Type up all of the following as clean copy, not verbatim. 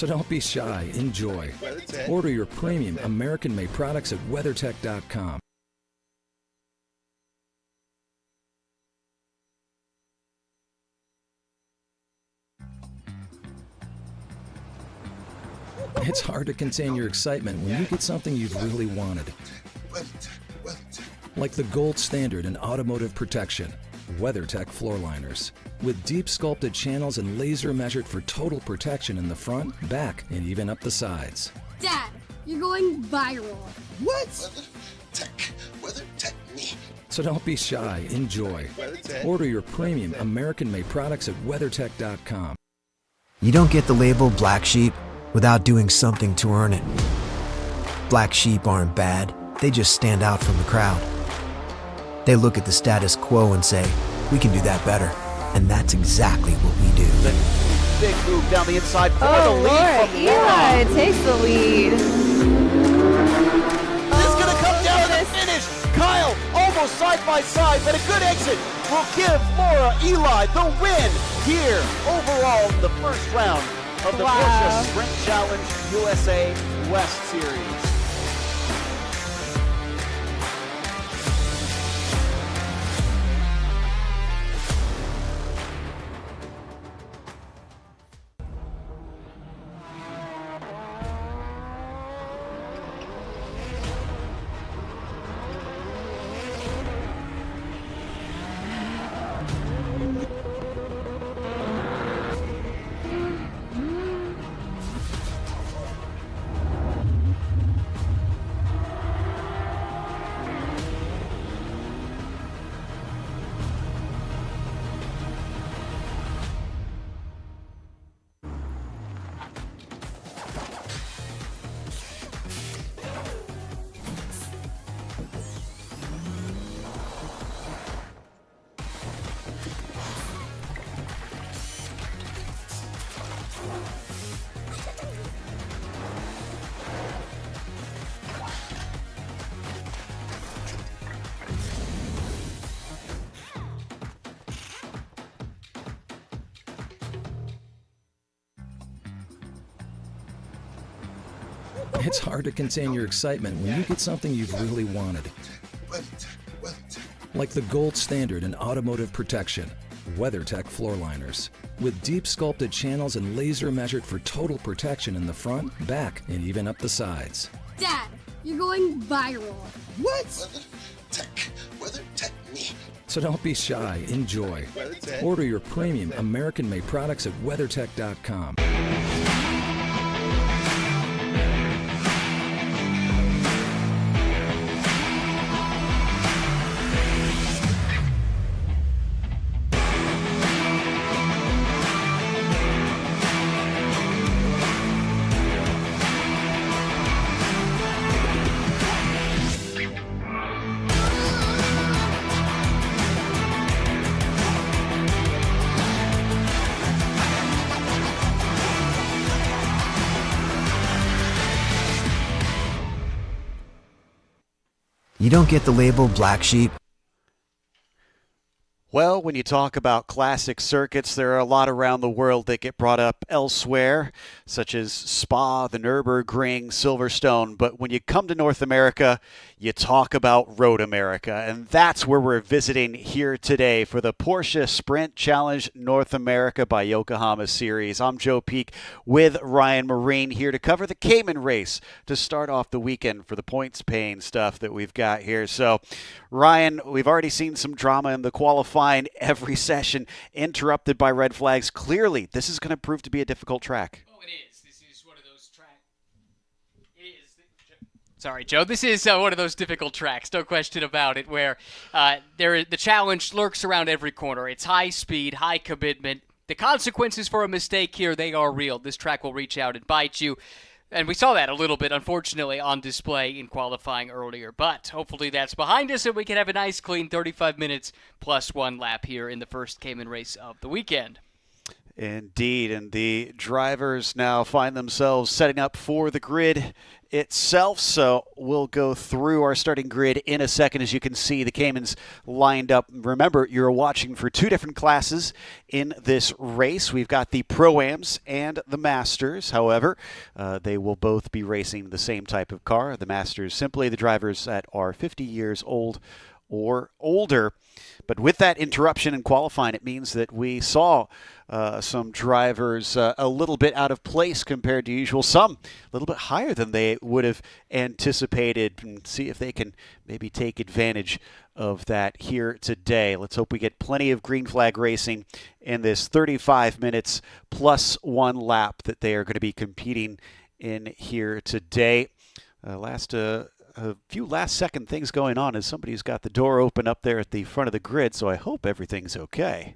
So don't be shy, enjoy. Order your premium American-made products at WeatherTech.com. It's hard to contain your excitement when you get something you've really wanted. Like the gold standard in automotive protection, WeatherTech floor liners. With deep sculpted channels and laser measured for total protection in the front, back, and even up the sides. Dad, you're going viral. What? WeatherTech me. So don't be shy, enjoy. Order your premium American-made products at WeatherTech.com. You don't get the label Black Sheep without doing something to earn it. Black sheep aren't bad, they just stand out from the crowd. They look at the status quo and say, we can do that better. And that's exactly what we do. Big move down the inside for Oh, the lead from Eli takes the lead. It's going to come down to the finish. Kyle almost side by side, but a good exit will give Laura Eli the win here overall in the first round of the Porsche Sprint Challenge USA West Series. It's hard to contain your excitement when you get something you've really wanted. Like the gold standard in automotive protection, WeatherTech floor liners. With deep sculpted channels and laser measured for total protection in the front, back, and even up the sides. Dad, you're going viral. What? WeatherTech me. So don't be shy, enjoy. Order your premium American-made products at WeatherTech.com. You don't get the label Black Sheep. Well, when you talk about classic circuits, there are a lot around the world that get brought up elsewhere, such as Spa, the Nürburgring, Silverstone. But when you come to North America, you talk about Road America. And that's where we're visiting here today for the Porsche Sprint Challenge North America by Yokohama Series. I'm Joe Peak with Ryan Marine here to cover the Cayman race to start off the weekend for the points paying stuff that we've got here. So, Ryan, we've already seen some drama in the qualifying. Every session interrupted by red flags. Clearly, this is going to prove to be a difficult track. Oh, it is. This is one of those tracks. It is. Sorry, Joe. This is one of those difficult tracks. No question about it. Where the challenge lurks around every corner. It's high speed, high commitment. The consequences for a mistake here, they are real. This track will reach out and bite you. And we saw that a little bit, unfortunately, on display in qualifying earlier. But hopefully that's behind us and we can have a nice, clean 35 minutes plus one lap here in the first Cayman race of the weekend. Indeed, and the drivers now find themselves setting up for the grid itself. So we'll go through our starting grid in a second. As you can see, the Caymans lined up. Remember, you're watching for two different classes in this race. We've got the Pro-Ams and the Masters. However, they will both be racing the same type of car. The Masters, simply the drivers that are 50 years old or older. But with that interruption in qualifying, it means that we saw some drivers a little bit out of place compared to usual, some a little bit higher than they would have anticipated, and see if they can maybe take advantage of that here today. Let's hope we get plenty of green flag racing in this 35 minutes plus one lap that they are going to be competing in here today. A few last-second things going on as somebody's got the door open up there at the front of the grid, so I hope everything's okay.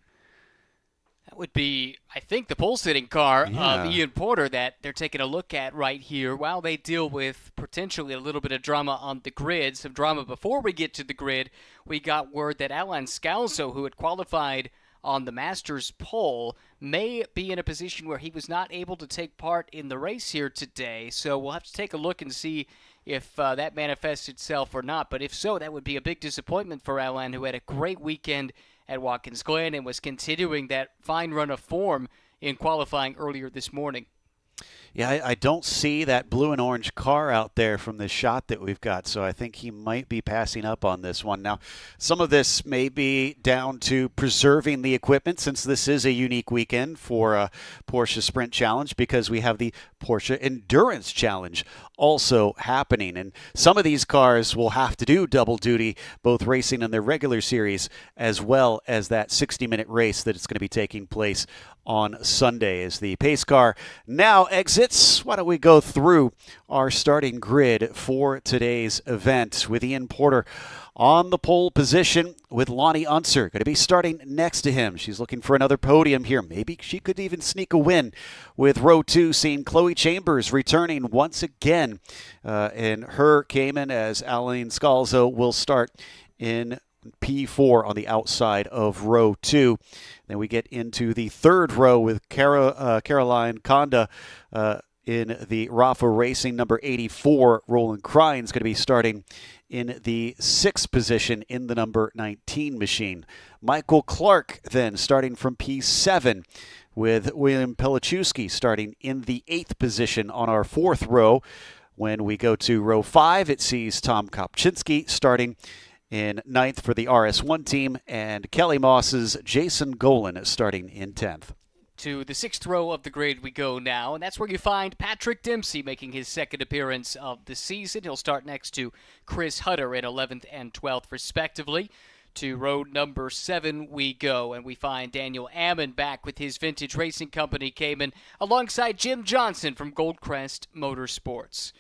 That would be, I think, the pole-sitting car of Ian Porter that they're taking a look at right here while they deal with potentially a little bit of drama on the grid. Some drama before we get to the grid. We got word that Alan Scalzo, who had qualified on the Masters pole, may be in a position where he was not able to take part in the race here today. So we'll have to take a look and see if that manifests itself or not. But if so, that would be a big disappointment for Alan, who had a great weekend at Watkins Glen and was continuing that fine run of form in qualifying earlier this morning. Yeah, I don't see that blue and orange car out there from the shot that we've got, so I think he might be passing up on this one. Now, some of this may be down to preserving the equipment, since this is a unique weekend for a Porsche Sprint Challenge, because we have the Porsche Endurance Challenge also happening. And some of these cars will have to do double duty, both racing in their regular series as well as that 60-minute race that is going to be taking place on Sunday. As the pace car now exits, why don't we go through our starting grid for today's event with Ian Porter on the pole position, with Lonnie Unser going to be starting next to him. She's looking for another podium here. Maybe she could even sneak a win with row 2, seeing Chloe Chambers returning once again in her Cayman, as Aline Scalzo will start in P4 on the outside of row 2. Then we get into the third row with Caroline Conda in the Rafa Racing number 84. Roland Krine's going to be starting in the 6th position in the number 19 machine. Michael Clark then starting from P7, with William Pelichewski starting in the 8th position on our 4th row. When we go to row 5, it sees Tom Kopczynski starting in 9th for the RS1 team, and Kelly Moss's Jason Golan starting in 10th. To the 6th row of the grid we go now, and that's where you find Patrick Dempsey making his second appearance of the season. He'll start next to Chris Hutter in 11th and 12th, respectively. To row number 7 we go, and we find Daniel Ammon back with his vintage racing company, Cayman, alongside Jim Johnson from Goldcrest Motorsports.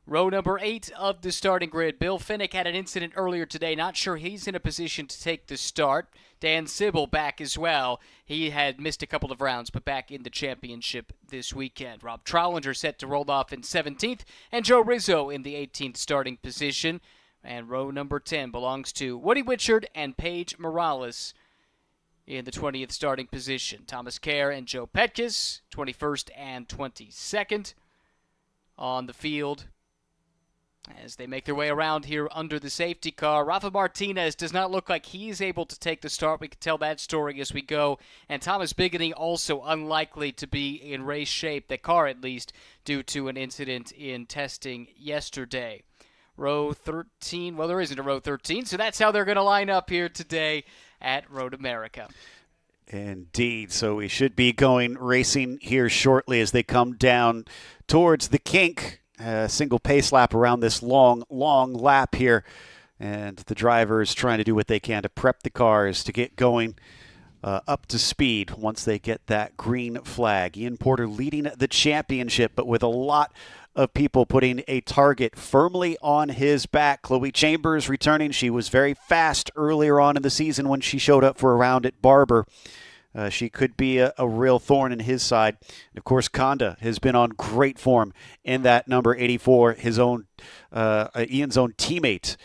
Row number 8 of the starting grid. Bill Finnick had an incident earlier today. Not sure he's in a position to take the start. Dan Sybil back as well. He had missed a couple of rounds, but back in the championship this weekend. Rob Trollinger set to roll off in 17th, and Joe Rizzo in the 18th starting position. And row number 10 belongs to Woody Witchard and Paige Morales in the 20th starting position. Thomas Kerr and Joe Petkus, 21st and 22nd on the field as they make their way around here under the safety car. Rafa Martinez does not look like he's able to take the start. We can tell that story as we go. And Thomas Bigany also unlikely to be in race shape, the car at least, due to an incident in testing yesterday. Row 13, well, there isn't a row 13, so that's how they're going to line up here today at Road America. Indeed, so we should be going racing here shortly as they come down towards the kink. Single pace lap around this long lap here, and the drivers trying to do what they can to prep the cars to get going up to speed once they get that green flag. Ian Porter leading the championship, but with a lot of people putting a target firmly on his back. Chloe Chambers returning. She was very fast earlier on in the season when she showed up for a round at Barber. She could be a real thorn in his side. And of course, Conda has been on great form in that number 84, his own Ian's own teammate,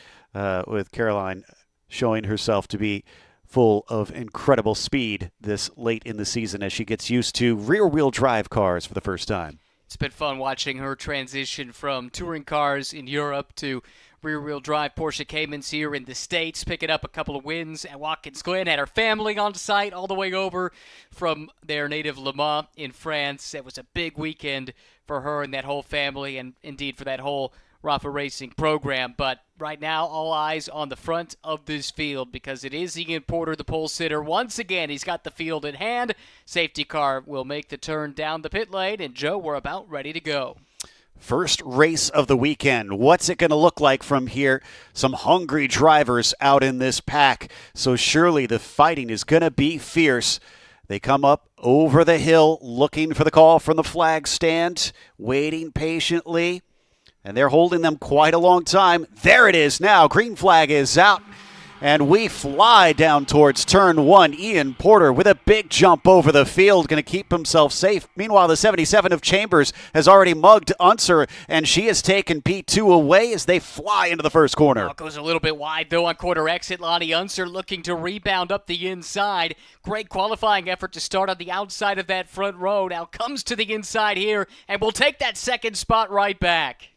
with Caroline showing herself to be full of incredible speed this late in the season as she gets used to rear-wheel drive cars for the first time. It's been fun watching her transition from touring cars in Europe to rear-wheel drive Porsche Caymans here in the States, picking up a couple of wins at Watkins Glen. Had her family on site all the way over from their native Le Mans in France. It was a big weekend for her and that whole family, and indeed for that whole Rafa Racing program. But right now, all eyes on the front of this field because it is Ian Porter, the pole sitter. Once again, he's got the field in hand. Safety car will make the turn down the pit lane, and Joe, we're about ready to go. First race of the weekend. What's it going to look like from here? Some hungry drivers out in this pack. So surely the fighting is going to be fierce. They come up over the hill looking for the call from the flag stand, waiting patiently. And they're holding them quite a long time. There it is now. Green flag is out. And we fly down towards turn one. Ian Porter with a big jump over the field, going to keep himself safe. Meanwhile, the 77 of Chambers has already mugged Unser, and she has taken P2 away as they fly into the first corner. It goes a little bit wide, though, on quarter exit. Lonnie Unser looking to rebound up the inside. Great qualifying effort to start on the outside of that front row. Now comes to the inside here, and will take that second spot right back.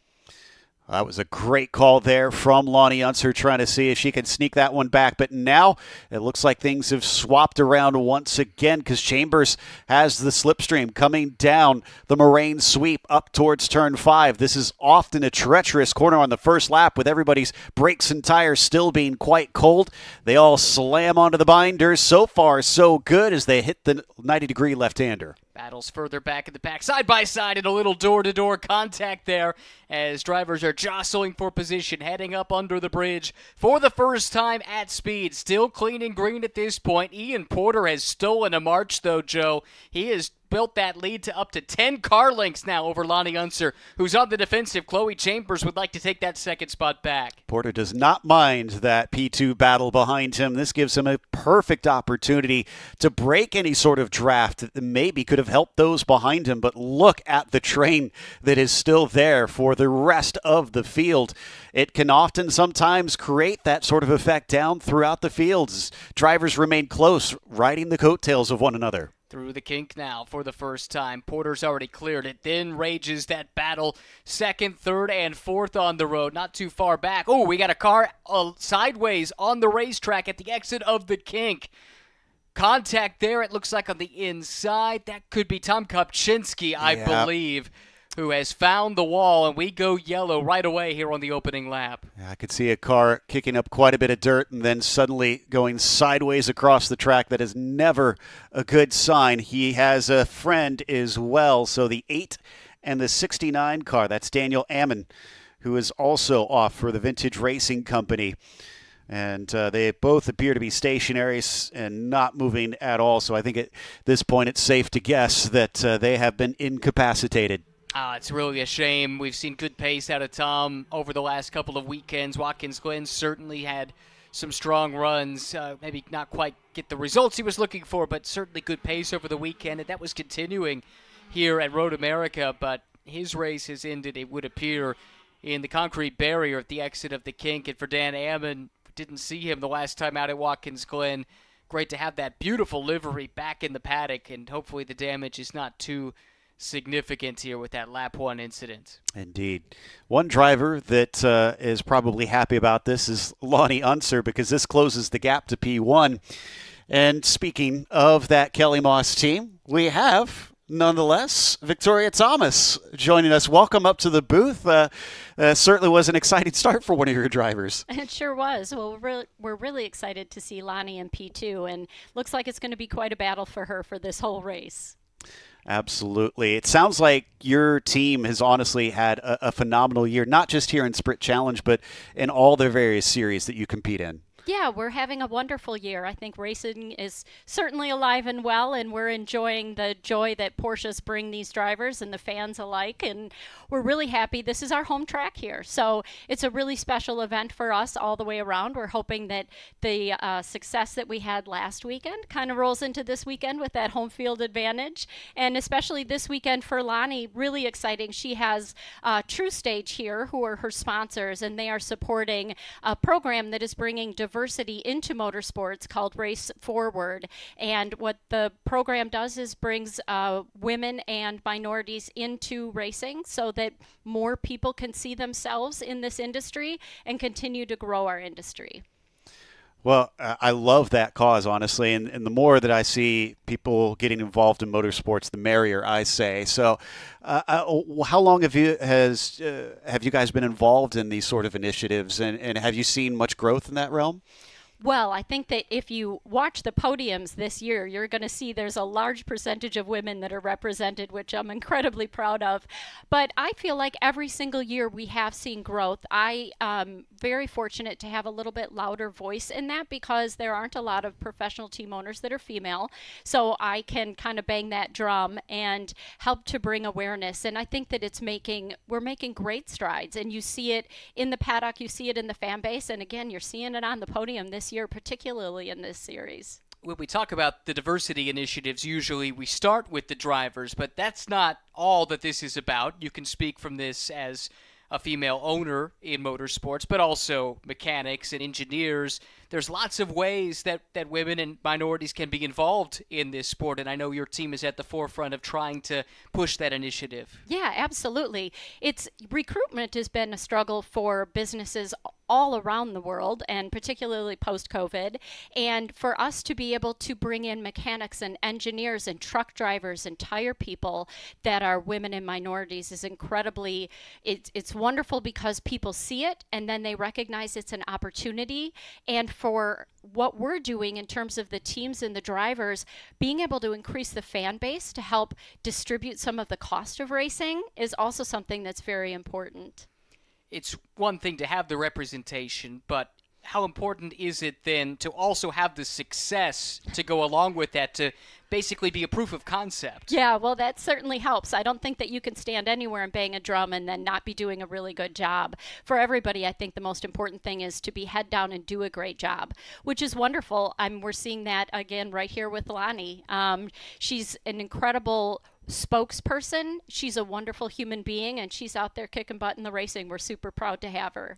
That was a great call there from Lonnie Unser, trying to see if she can sneak that one back. But now it looks like things have swapped around once again because Chambers has the slipstream coming down the Moraine sweep up towards turn 5. This is often a treacherous corner on the first lap with everybody's brakes and tires still being quite cold. They all slam onto the binders. So far, so good as they hit the 90-degree left-hander. Battles further back in the pack, side by side, and a little door-to-door contact there as drivers are jostling for position, heading up under the bridge for the first time at speed. Still clean and green at this point. Ian Porter has stolen a march, though, Joe. He has built that lead to up to 10 car lengths now over Lonnie Unser, who's on the defensive. Chloe Chambers would like to take that second spot back. Porter does not mind that P2 battle behind him. This gives him a perfect opportunity to break any sort of draft that maybe could have helped those behind him. But look at the train that is still there for the rest of the field. It can often sometimes create that sort of effect down throughout the fields. Drivers remain close, riding the coattails of one another. Through the kink now for the first time. Porter's already cleared it. Then rages that battle. Second, third, and fourth on the road. Not too far back. Oh, we got a car sideways on the racetrack at the exit of the kink. Contact there, it looks like on the inside. That could be Tom Kopczynski, I believe, who has found the wall, and we go yellow right away here on the opening lap. I could see a car kicking up quite a bit of dirt and then suddenly going sideways across the track. That is never a good sign. He has a friend as well. So the 8 and the 69 car, that's Daniel Ammon, who is also off for the Vintage Racing Company. And they both appear to be stationary and not moving at all. So I think at this point it's safe to guess that they have been incapacitated. It's really a shame. We've seen good pace out of Tom over the last couple of weekends. Watkins Glen certainly had some strong runs. Maybe not quite get the results he was looking for, but certainly good pace over the weekend. And that was continuing here at Road America. But his race has ended, it would appear, in the concrete barrier at the exit of the kink. And for Dan Ammon, didn't see him the last time out at Watkins Glen. Great to have that beautiful livery back in the paddock, and hopefully the damage is not too significant here with that lap 1 incident. Indeed. One driver that is probably happy about this is Lonnie Unser, because this closes the gap to P1. And speaking of that Kelly Moss team, we have, nonetheless, Victoria Thomas joining us. Welcome up to the booth. Certainly was an exciting start for one of your drivers. It sure was. Well, we're really excited to see Lonnie in P2, and looks like it's going to be quite a battle for her for this whole race. Absolutely. It sounds like your team has honestly had a phenomenal year, not just here in Sprint Challenge, but in all the various series that you compete in. Yeah, we're having a wonderful year. I think racing is certainly alive and well, and we're enjoying the joy that Porsches bring these drivers and the fans alike, and we're really happy. This is our home track here, so it's a really special event for us all the way around. We're hoping that the success that we had last weekend kind of rolls into this weekend with that home field advantage, and especially this weekend for Lonnie, really exciting. She has True Stage here, who are her sponsors, and they are supporting a program that is bringing diversity diversity into motorsports called Race Forward. And what the program does is brings women and minorities into racing so that more people can see themselves in this industry and continue to grow our industry. Well, I love that cause, honestly, and the more that I see people getting involved in motorsports, the merrier, I say. So, how long have you guys been involved in these sort of initiatives, and have you seen much growth in that realm? Well, I think that if you watch the podiums this year, you're going to see there's a large percentage of women that are represented, which I'm incredibly proud of. But I feel like every single year we have seen growth. I am very fortunate to have a little bit louder voice in that because there aren't a lot of professional team owners that are female. So I can kind of bang that drum and help to bring awareness. And I think that we're making great strides. And you see it in the paddock, you see it in the fan base. And again, you're seeing it on the podium this year, particularly in this series. When we talk about the diversity initiatives, usually we start with the drivers, but that's not all that this is about. You can speak from this as a female owner in motorsports, but also mechanics and engineers. There's lots of ways that women and minorities can be involved in this sport, and I know your team is at the forefront of trying to push that initiative. Yeah, absolutely. Recruitment has been a struggle for businesses all around the world, and particularly post-COVID. And for us to be able to bring in mechanics and engineers and truck drivers and tire people that are women and minorities is incredibly, it's wonderful because people see it and then they recognize it's an opportunity. And for what we're doing in terms of the teams and the drivers, being able to increase the fan base to help distribute some of the cost of racing is also something that's very important. It's one thing to have the representation, but how important is it then to also have the success to go along with that, to basically be a proof of concept? Yeah, well, that certainly helps. I don't think that you can stand anywhere and bang a drum and then not be doing a really good job. For everybody, I think the most important thing is to be head down and do a great job, which is wonderful. We're seeing that again right here with Lonnie. She's an incredible spokesperson. She's a wonderful human being, and she's out there kicking butt in the racing. We're super proud to have her.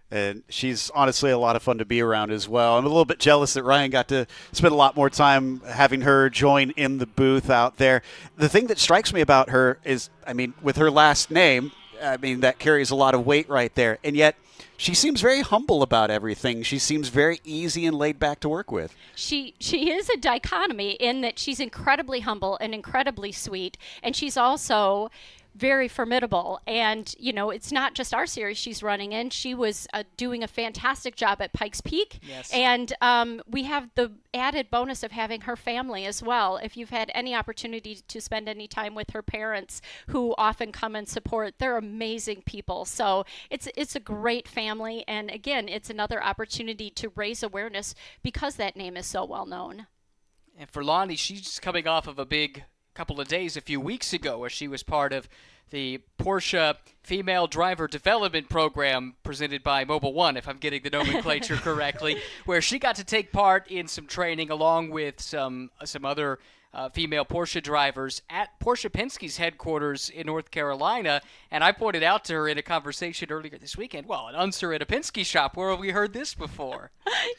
And she's honestly a lot of fun to be around as well. I'm a little bit jealous that Ryan got to spend a lot more time having her join in the booth out there. The thing that strikes me about her is, with her last name, that carries a lot of weight right there. And yet she seems very humble about everything. She seems very easy and laid back to work with. She is a dichotomy in that she's incredibly humble and incredibly sweet, and she's also very formidable. And, it's not just our series she's running in. She was doing a fantastic job at Pikes Peak. Yes. And we have the added bonus of having her family as well. If you've had any opportunity to spend any time with her parents, who often come and support, they're amazing people. So it's a great family. And again, it's another opportunity to raise awareness because that name is so well known. And for Lonnie, she's coming off of a big couple of days a few weeks ago where she was part of the Porsche Female Driver Development Program presented by Mobile One, if I'm getting the nomenclature correctly, where she got to take part in some training along with some other female Porsche drivers at Porsche Penske's headquarters in North Carolina. And I pointed out to her in a conversation earlier this weekend, well, an Unser at a Penske shop, where have we heard this before?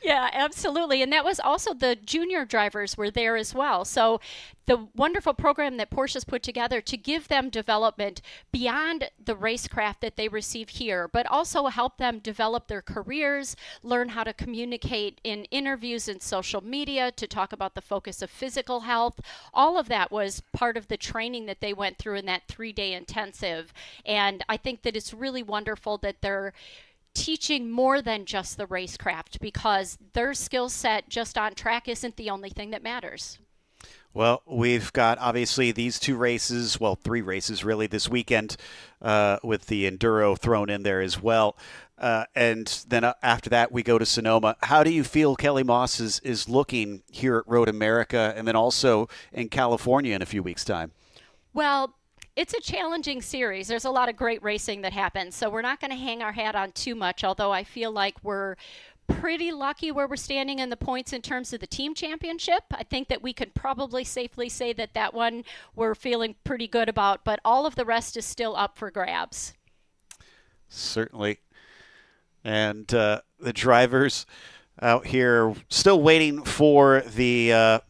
Yeah, absolutely. And that was also the junior drivers were there as well. So the wonderful program that Porsche's put together to give them development beyond the racecraft that they receive here, but also help them develop their careers, learn how to communicate in interviews and social media, to talk about the focus of physical health. All of that was part of the training that they went through in that 3-day intensive. And I think that it's really wonderful that they're teaching more than just the racecraft, because their skill set just on track isn't the only thing that matters. Well, we've got obviously these 2 races, well, 3 races really this weekend, with the Enduro thrown in there as well. And then after that, we go to Sonoma. How do you feel Kelly Moss is looking here at Road America and then also in California in a few weeks' time? Well, it's a challenging series. There's a lot of great racing that happens, so we're not going to hang our hat on too much, although I feel like we're pretty lucky where we're standing in the points in terms of the team championship. I think that we could probably safely say that one we're feeling pretty good about, but all of the rest is still up for grabs. Certainly. And the drivers, out here, still waiting for the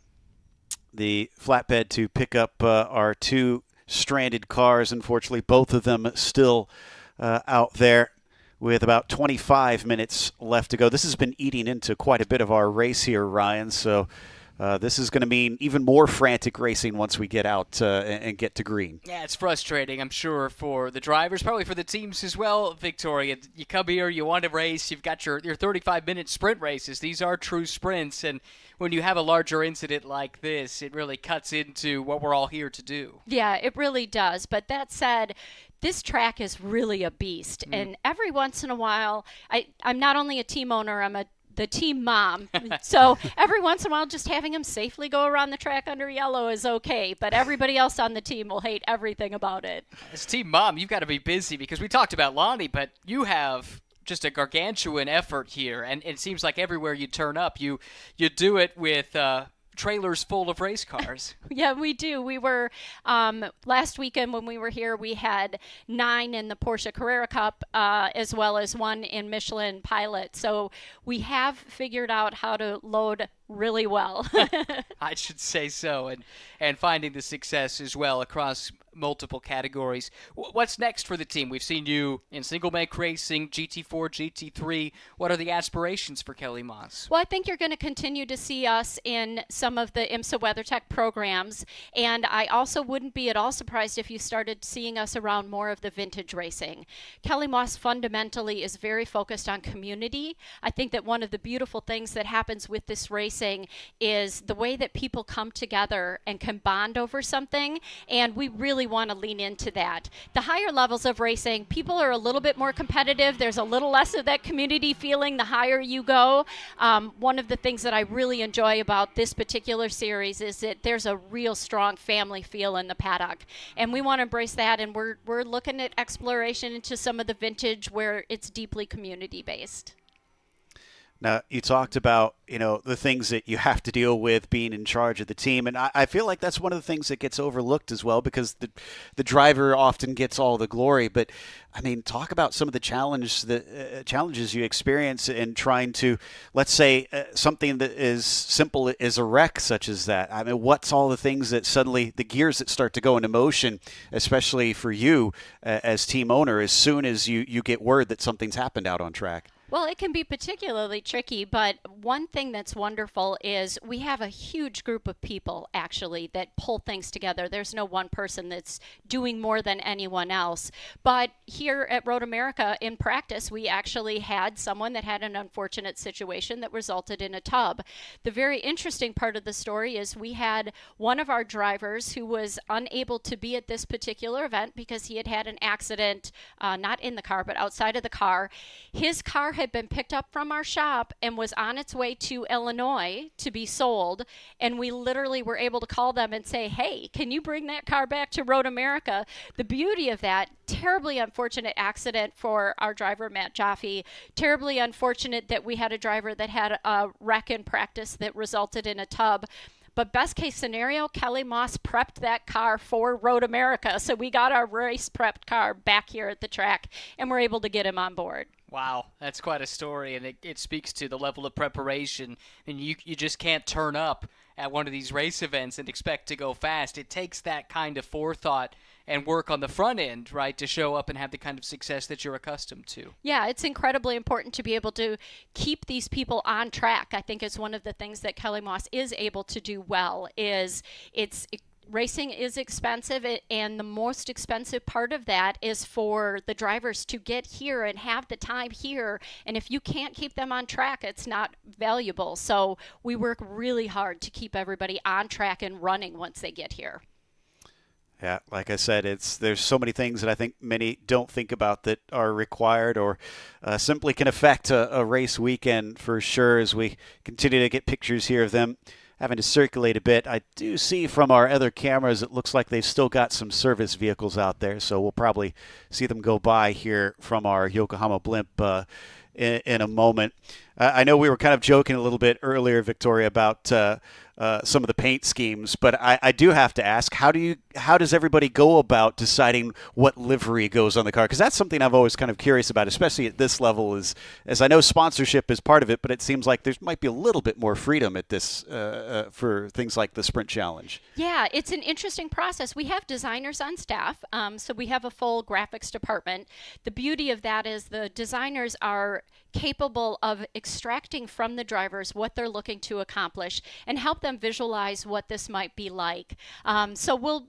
flatbed to pick up our two stranded cars. Unfortunately, both of them still out there with about 25 minutes left to go. This has been eating into quite a bit of our race here, Ryan, so this is going to mean even more frantic racing once we get out and get to green. Yeah, it's frustrating, I'm sure, for the drivers, probably for the teams as well, Victoria. You come here, you want to race, you've got your 35-minute sprint races. These are true sprints, and when you have a larger incident like this, it really cuts into what we're all here to do. Yeah, it really does. But that said, this track is really a beast. And every once in a while, I'm not only a team owner, I'm the team mom. So every once in a while, just having him safely go around the track under yellow is okay. But everybody else on the team will hate everything about it. As team mom, you've got to be busy because we talked about Lonnie, but you have just a gargantuan effort here. And it seems like everywhere you turn up, you do it with trailers full of race cars. Yeah, we do. We were, last weekend when we were here, we had 9 in the Porsche Carrera Cup, as well as 1 in Michelin Pilot. So we have figured out how to load really well. I should say so, and finding the success as well across multiple categories. What's next for the team? We've seen you in single make racing, GT4, GT3. What are the aspirations for Kelly Moss? Well, I think you're going to continue to see us in some of the IMSA WeatherTech programs, and I also wouldn't be at all surprised if you started seeing us around more of the vintage racing. Kelly Moss fundamentally is very focused on community. I think that one of the beautiful things that happens with this racing is the way that people come together and can bond over something, and we really want to lean into that. The higher levels of racing, people are a little bit more competitive. There's a little less of that community feeling the higher you go. One of the things that I really enjoy about this particular series is that there's a real strong family feel in the paddock, and we want to embrace that, and we're looking at exploration into some of the vintage where it's deeply community based. Now, you talked about, the things that you have to deal with being in charge of the team, and I feel like that's one of the things that gets overlooked as well, because the driver often gets all the glory. But, talk about some of the challenges you experience in trying to, let's say, something that is simple as a wreck such as that. What's all the things that suddenly, the gears that start to go into motion, especially for you as team owner, as soon as you get word that something's happened out on track? Well, it can be particularly tricky, but one thing that's wonderful is we have a huge group of people, actually, that pull things together. There's no one person that's doing more than anyone else. But here at Road America, in practice, we actually had someone that had an unfortunate situation that resulted in a tub. The very interesting part of the story is we had one of our drivers who was unable to be at this particular event because he had had an accident, not in the car, but outside of the car. His car had been picked up from our shop and was on its way to Illinois to be sold, and we literally were able to call them and say, hey, can you bring that car back to Road America? The beauty of that, terribly unfortunate accident for our driver, Matt Jaffe, terribly unfortunate that we had a driver that had a wreck in practice that resulted in a tub. But best case scenario, Kelly Moss prepped that car for Road America. So we got our race prepped car back here at the track, and we're able to get him on board. Wow, that's quite a story, and it speaks to the level of preparation. And you just can't turn up at one of these race events and expect to go fast. It takes that kind of forethought and work on the front end, right, to show up and have the kind of success that you're accustomed to. Yeah, it's incredibly important to be able to keep these people on track. I think it's one of the things that Kelly Moss is able to do well. Racing is expensive, and the most expensive part of that is for the drivers to get here and have the time here. And if you can't keep them on track, it's not valuable. So we work really hard to keep everybody on track and running once they get here. Yeah, like I said, there's so many things that I think many don't think about that are required or simply can affect a race weekend for sure. As we continue to get pictures here of them having to circulate a bit, I do see from our other cameras it looks like they've still got some service vehicles out there, so we'll probably see them go by here from our Yokohama blimp in a moment. I know we were kind of joking a little bit earlier, Victoria, about some of the paint schemes, but I do have to ask, how does everybody go about deciding what livery goes on the car? Because that's something I've always kind of curious about, especially at this level, as I know sponsorship is part of it, but it seems like there might be a little bit more freedom at this for things like the Sprint Challenge. Yeah, it's an interesting process. We have designers on staff, so we have a full graphics department. The beauty of that is the designers are capable of extracting from the drivers what they're looking to accomplish and help them visualize what this might be like. So we'll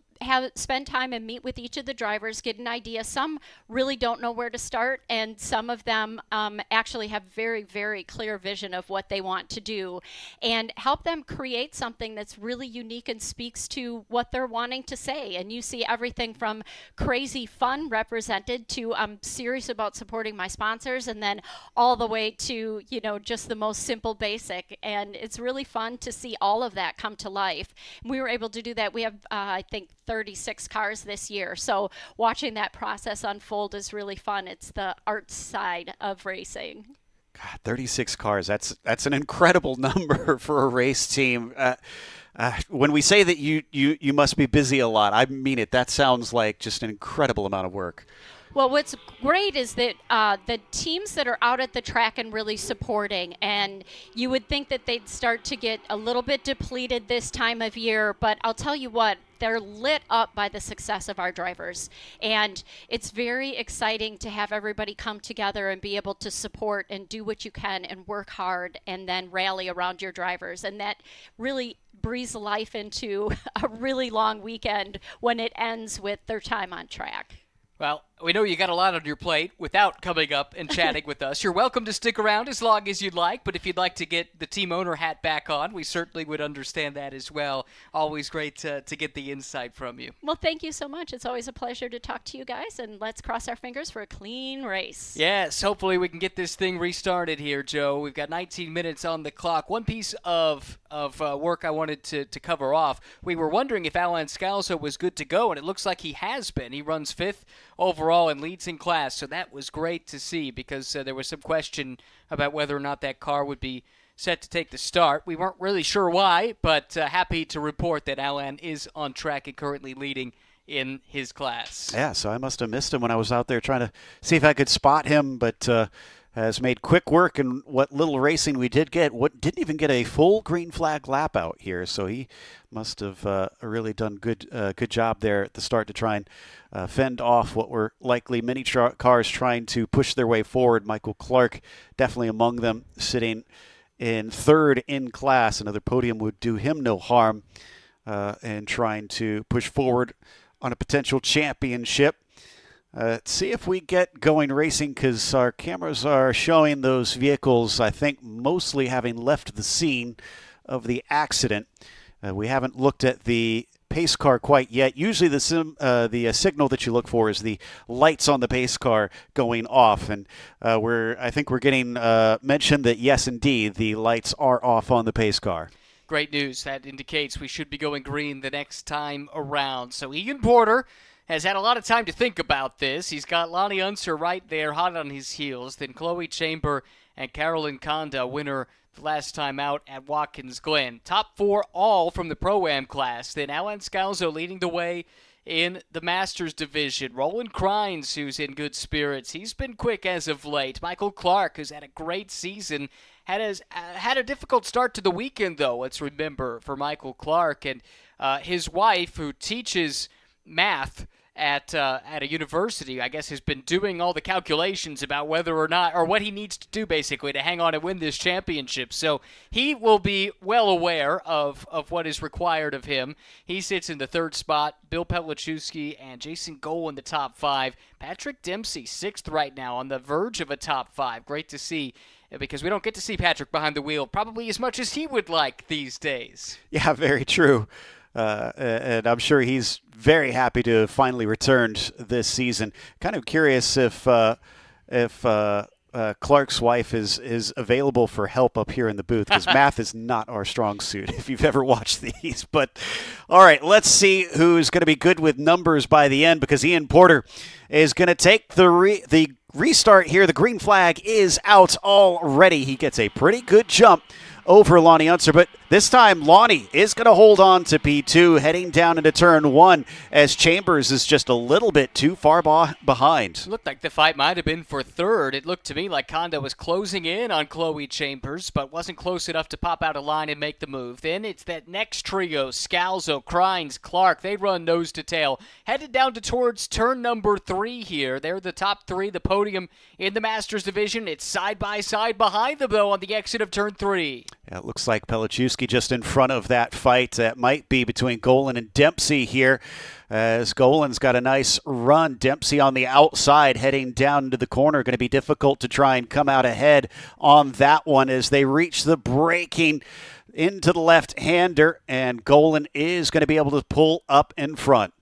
spend time and meet with each of the drivers, get an idea. Some really don't know where to start, and some of them actually have very, very clear vision of what they want to do, and help them create something that's really unique and speaks to what they're wanting to say. And you see everything from crazy fun represented to I'm serious about supporting my sponsors, and then all the way to, you know, just the most simple basic. And it's really fun to see all of that come to life. We were able to do that. We have, I think, 36 cars this year. So watching that process unfold is really fun. It's the art side of racing. God, 36 cars. That's an incredible number for a race team. When we say that you must be busy a lot, I mean it. That sounds like just an incredible amount of work. Well, what's great is that the teams that are out at the track and really supporting, and you would think that they'd start to get a little bit depleted this time of year, but I'll tell you what, they're lit up by the success of our drivers. And it's very exciting to have everybody come together and be able to support and do what you can and work hard and then rally around your drivers. And that really breathes life into a really long weekend when it ends with their time on track. Well, we know you got a lot on your plate without coming up and chatting with us. You're welcome to stick around as long as you'd like, but if you'd like to get the team owner hat back on, we certainly would understand that as well. Always great to get the insight from you. Well, thank you so much. It's always a pleasure to talk to you guys, and let's cross our fingers for a clean race. Yes, hopefully we can get this thing restarted here, Joe. We've got 19 minutes on the clock. One piece of work I wanted to cover off. We were wondering if Alan Scalzo was good to go, and it looks like he has been. He runs 5th overall and leads in class, so that was great to see because there was some question about whether or not that car would be set to take the start. We weren't really sure why, but happy to report that Alan is on track and currently leading in his class. Yeah, so I must have missed him when I was out there trying to see if I could spot him, but has made quick work in what little racing we did get. Didn't even get a full green flag lap out here, so he must have really done good job there at the start to try and fend off what were likely many cars trying to push their way forward. Michael Clark definitely among them, sitting in 3rd in class. Another podium would do him no harm, and trying to push forward on a potential championship. Let's see if we get going racing, because our cameras are showing those vehicles, I think, mostly having left the scene of the accident. We haven't looked at the pace car quite yet. Usually the signal that you look for is the lights on the pace car going off, and I think we're getting mentioned that yes, indeed, the lights are off on the pace car. Great news. That indicates we should be going green the next time around. So Ian Porter has had a lot of time to think about this. He's got Lonnie Unser right there, hot on his heels. Then Chloe Chamber and Carolyn Conda, winner the last time out at Watkins Glen. Top 4 all from the Pro-Am class. Then Alan Scalzo leading the way in the Masters division. Roland Crines, who's in good spirits. He's been quick as of late. Michael Clark, who's had a great season, had a difficult start to the weekend, though, let's remember, for Michael Clark. And his wife, who teaches math at a university, I guess, has been doing all the calculations about whether or not, or what he needs to do, basically, to hang on and win this championship. So he will be well aware of what is required of him. He sits in the 3rd spot. Bill Pelichowski and Jason Gohl in the top 5. Patrick Dempsey, 6th right now, on the verge of a top 5. Great to see, because we don't get to see Patrick behind the wheel probably as much as he would like these days. Yeah, very true. And I'm sure he's very happy to have finally returned this season. Kind of curious if Clark's wife is available for help up here in the booth, because math is not our strong suit, if you've ever watched these. But all right, let's see who's going to be good with numbers by the end, because Ian Porter is going to take the restart here. The green flag is out already. He gets a pretty good jump over Lonnie Unser, but this time Lonnie is going to hold on to P2 heading down into turn 1 as Chambers is just a little bit too far behind. Looked like the fight might have been for third. It looked to me like Conda was closing in on Chloe Chambers, but wasn't close enough to pop out a line and make the move. Then it's that next trio, Scalzo, Crines, Clark. They run nose to tail, headed down towards turn number 3 here. They're the top 3, the podium in the Masters division. It's side by side behind them, though, on the exit of turn 3. Yeah, it looks like Pelichewski just in front of that fight. That might be between Golan and Dempsey here, as Golan's got a nice run. Dempsey on the outside heading down into the corner. Going to be difficult to try and come out ahead on that one as they reach the braking into the left-hander, and Golan is going to be able to pull up in front.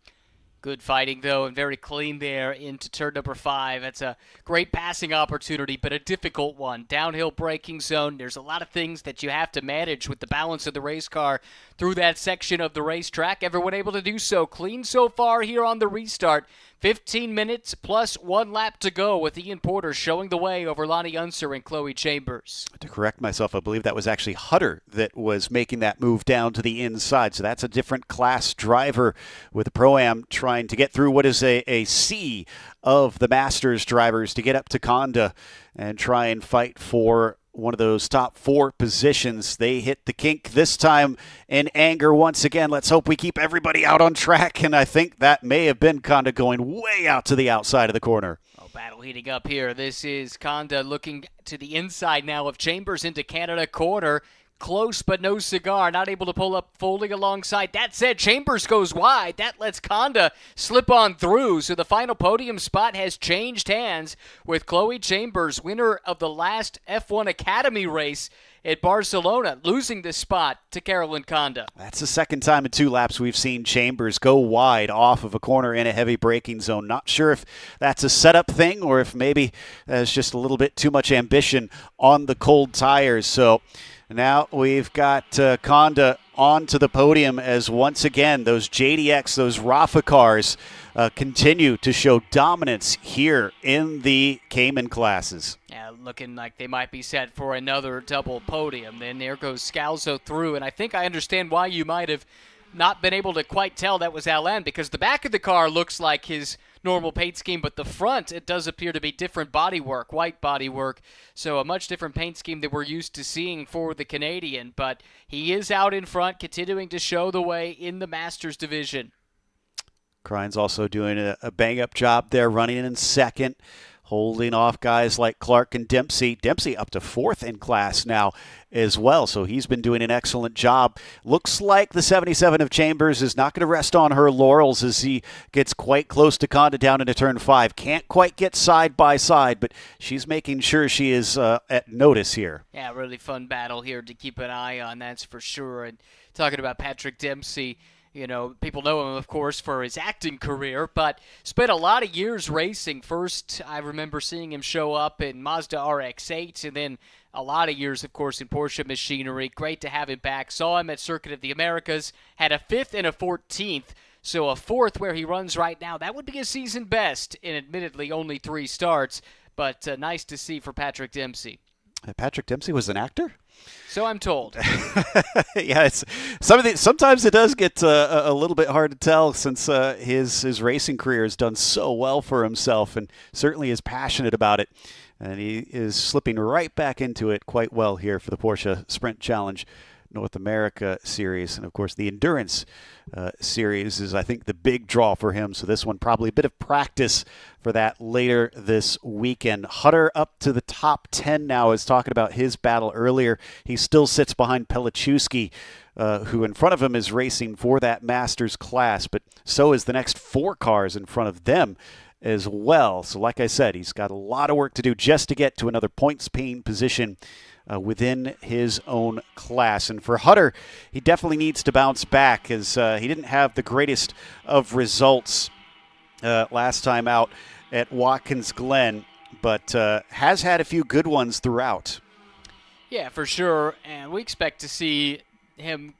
Good fighting, though, and very clean there into turn number 5. It's a great passing opportunity, but a difficult one. Downhill braking zone. There's a lot of things that you have to manage with the balance of the race car through that section of the racetrack. Everyone able to do so. Clean so far here on the restart. 15 minutes plus 1 lap to go with Ian Porter showing the way over Lonnie Unser and Chloe Chambers. To correct myself, I believe that was actually Hutter that was making that move down to the inside. So that's a different class driver with the Pro-Am trying to get through what is a sea of the Masters drivers to get up to Conda and try and fight for one of those top 4 positions. They hit the kink this time in anger once again. Let's hope we keep everybody out on track, and I think that may have been Conda going way out to the outside of the corner. Oh, battle heating up here. This is Conda looking to the inside now of Chambers into Canada corner. Close but no cigar, not able to pull up fully alongside. That said, Chambers goes wide. That lets Conda slip on through. So the final podium spot has changed hands with Chloe Chambers, winner of the last F1 Academy race at Barcelona, losing this spot to Carolyn Conda. That's the second time in 2 laps we've seen Chambers go wide off of a corner in a heavy braking zone. Not sure if that's a setup thing or if maybe there's just a little bit too much ambition on the cold tires. So now we've got Conda onto the podium as once again those JDX, those Rafa cars continue to show dominance here in the Cayman classes. Yeah, looking like they might be set for another double podium. Then there goes Scalzo through, and I think I understand why you might have not been able to quite tell that was Alain, because the back of the car looks like his normal paint scheme, but the front, it does appear to be different bodywork, white bodywork, so a much different paint scheme that we're used to seeing for the Canadian, but he is out in front, continuing to show the way in the Masters division. Crines also doing a bang-up job there, running in second, holding off guys like Clark and Dempsey. Dempsey up to 4th in class now as well, so he's been doing an excellent job. Looks like the 77 of Chambers is not going to rest on her laurels as he gets quite close to Conda down into turn 5. Can't quite get side by side, but she's making sure she is at notice here. Yeah, really fun battle here to keep an eye on, that's for sure. And talking about Patrick Dempsey, you know, people know him, of course, for his acting career, but spent a lot of years racing. First, I remember seeing him show up in Mazda RX-8, and then a lot of years, of course, in Porsche machinery. Great to have him back. Saw him at Circuit of the Americas, had a 5th and a 14th, so a 4th where he runs right now. That would be a season best in admittedly only 3 starts, but nice to see for Patrick Dempsey. Patrick Dempsey was an actor? So I'm told. Yeah, it's sometimes it does get a little bit hard to tell since his racing career has done so well for himself and certainly is passionate about it. And he is slipping right back into it quite well here for the Porsche Sprint Challenge North America Series. And, of course, the Endurance Series is, I think, the big draw for him. So this one probably a bit of practice for that later this weekend. Hutter up to the top 10 now. I was talking about his battle earlier. He still sits behind Pelichewski, who in front of him is racing for that Masters class. But so is the next 4 cars in front of them as well. So like I said, he's got a lot of work to do just to get to another points-paying position within his own class. And for Hutter, he definitely needs to bounce back as he didn't have the greatest of results last time out at Watkins Glen, but has had a few good ones throughout. Yeah, for sure, and we expect to see him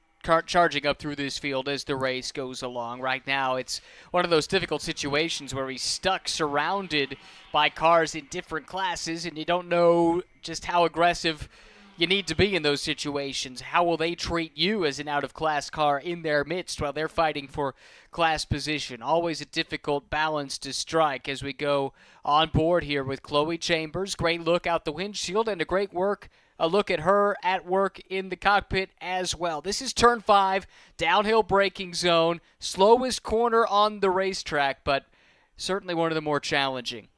charging up through this field as the race goes along. Right now, it's one of those difficult situations where he's stuck, surrounded by cars in different classes, and you don't know just how aggressive you need to be in those situations. How will they treat you as an out-of-class car in their midst while they're fighting for class position? Always a difficult balance to strike as we go on board here with Chloe Chambers. Great look out the windshield and a look at her at work in the cockpit as well. This is turn 5, downhill braking zone, slowest corner on the racetrack, but certainly one of the more challenging.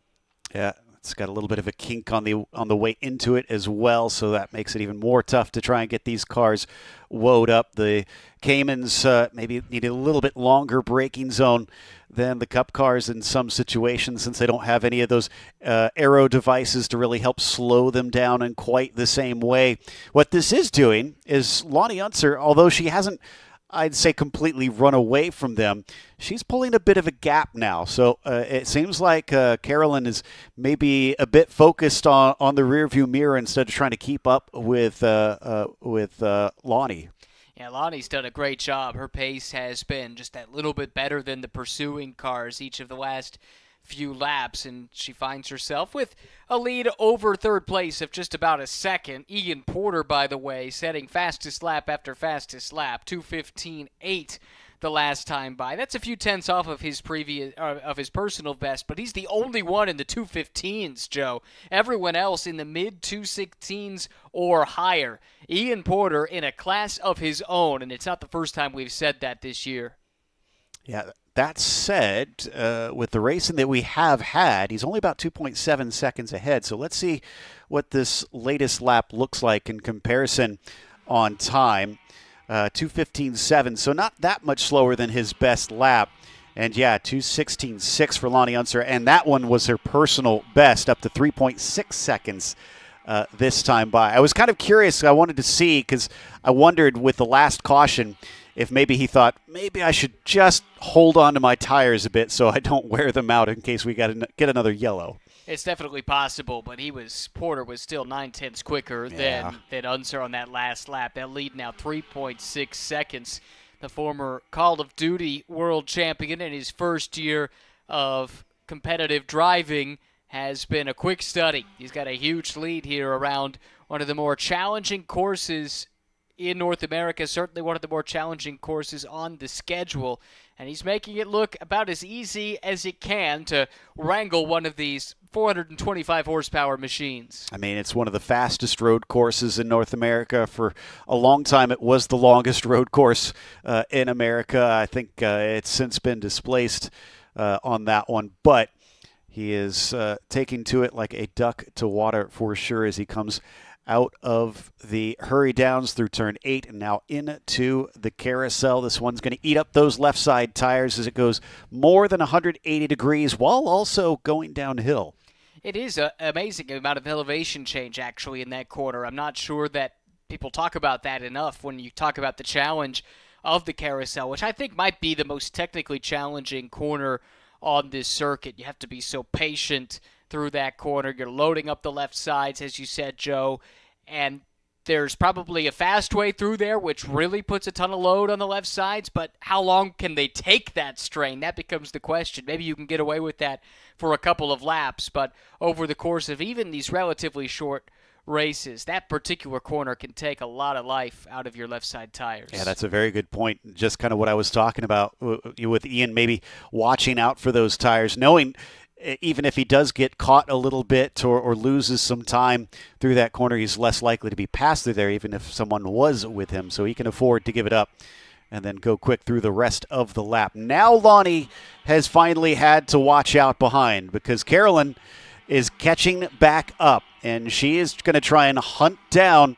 Yeah, it's got a little bit of a kink on the way into it as well, so that makes it even more tough to try and get these cars woed up. The Caymans maybe need a little bit longer braking zone than the Cup cars in some situations, since they don't have any of those aero devices to really help slow them down in quite the same way. What this is doing is Lonnie Unser, although she hasn't, I'd say, completely run away from them, she's pulling a bit of a gap now. So it seems like Carolyn is maybe a bit focused on the rearview mirror instead of trying to keep up with Lonnie. Yeah, Lonnie's done a great job. Her pace has been just that little bit better than the pursuing cars each of the last few laps, and she finds herself with a lead over third place of just about a second. Ian Porter, by the way, setting fastest lap after fastest lap, 2:15.8 the last time by. That's a few tenths off of his personal best, but he's the only one in the 2:15s, Joe. Everyone else in the mid 2:16s or higher. Ian Porter in a class of his own, and it's not the first time we've said that this year. Yeah, that said, with the racing that we have had, he's only about 2.7 seconds ahead. So let's see what this latest lap looks like in comparison on time. 2:15.7, so not that much slower than his best lap. And yeah, 2:16.6 for Lonnie Unser, and that one was her personal best, up to 3.6 seconds this time by. I was kind of curious. I wanted to see, because I wondered with the last caution if maybe he thought, maybe I should just hold on to my tires a bit so I don't wear them out in case we get another yellow. It's definitely possible, but Porter was still 9/10 quicker than Unser on that last lap. That lead now 3.6 seconds. The former Call of Duty world champion in his first year of competitive driving has been a quick study. He's got a huge lead here around one of the more challenging courses in North America, certainly one of the more challenging courses on the schedule, and he's making it look about as easy as it can to wrangle one of these 425 horsepower machines. I mean, it's one of the fastest road courses in North America. For a long time, it was the longest road course in America. I think it's since been displaced on that one, but he is taking to it like a duck to water for sure as he comes out of the hurry downs through turn 8 and now into the carousel. This one's going to eat up those left side tires as it goes more than 180 degrees while also going downhill. It is an amazing amount of elevation change actually in that corner. I'm not sure that people talk about that enough when you talk about the challenge of the carousel, which I think might be the most technically challenging corner on this circuit. You have to be so patient through that corner. You're loading up the left sides, as you said, Joe, and there's probably a fast way through there, which really puts a ton of load on the left sides, but how long can they take that strain? That becomes the question. Maybe you can get away with that for a couple of laps, but over the course of even these relatively short races, that particular corner can take a lot of life out of your left side tires. Yeah, that's a very good point. Just kind of what I was talking about with Ian, maybe watching out for those tires, knowing even if he does get caught a little bit or loses some time through that corner, he's less likely to be passed through there, even if someone was with him. So he can afford to give it up and then go quick through the rest of the lap. Now Lonnie has finally had to watch out behind because Carolyn is catching back up, and she is going to try and hunt down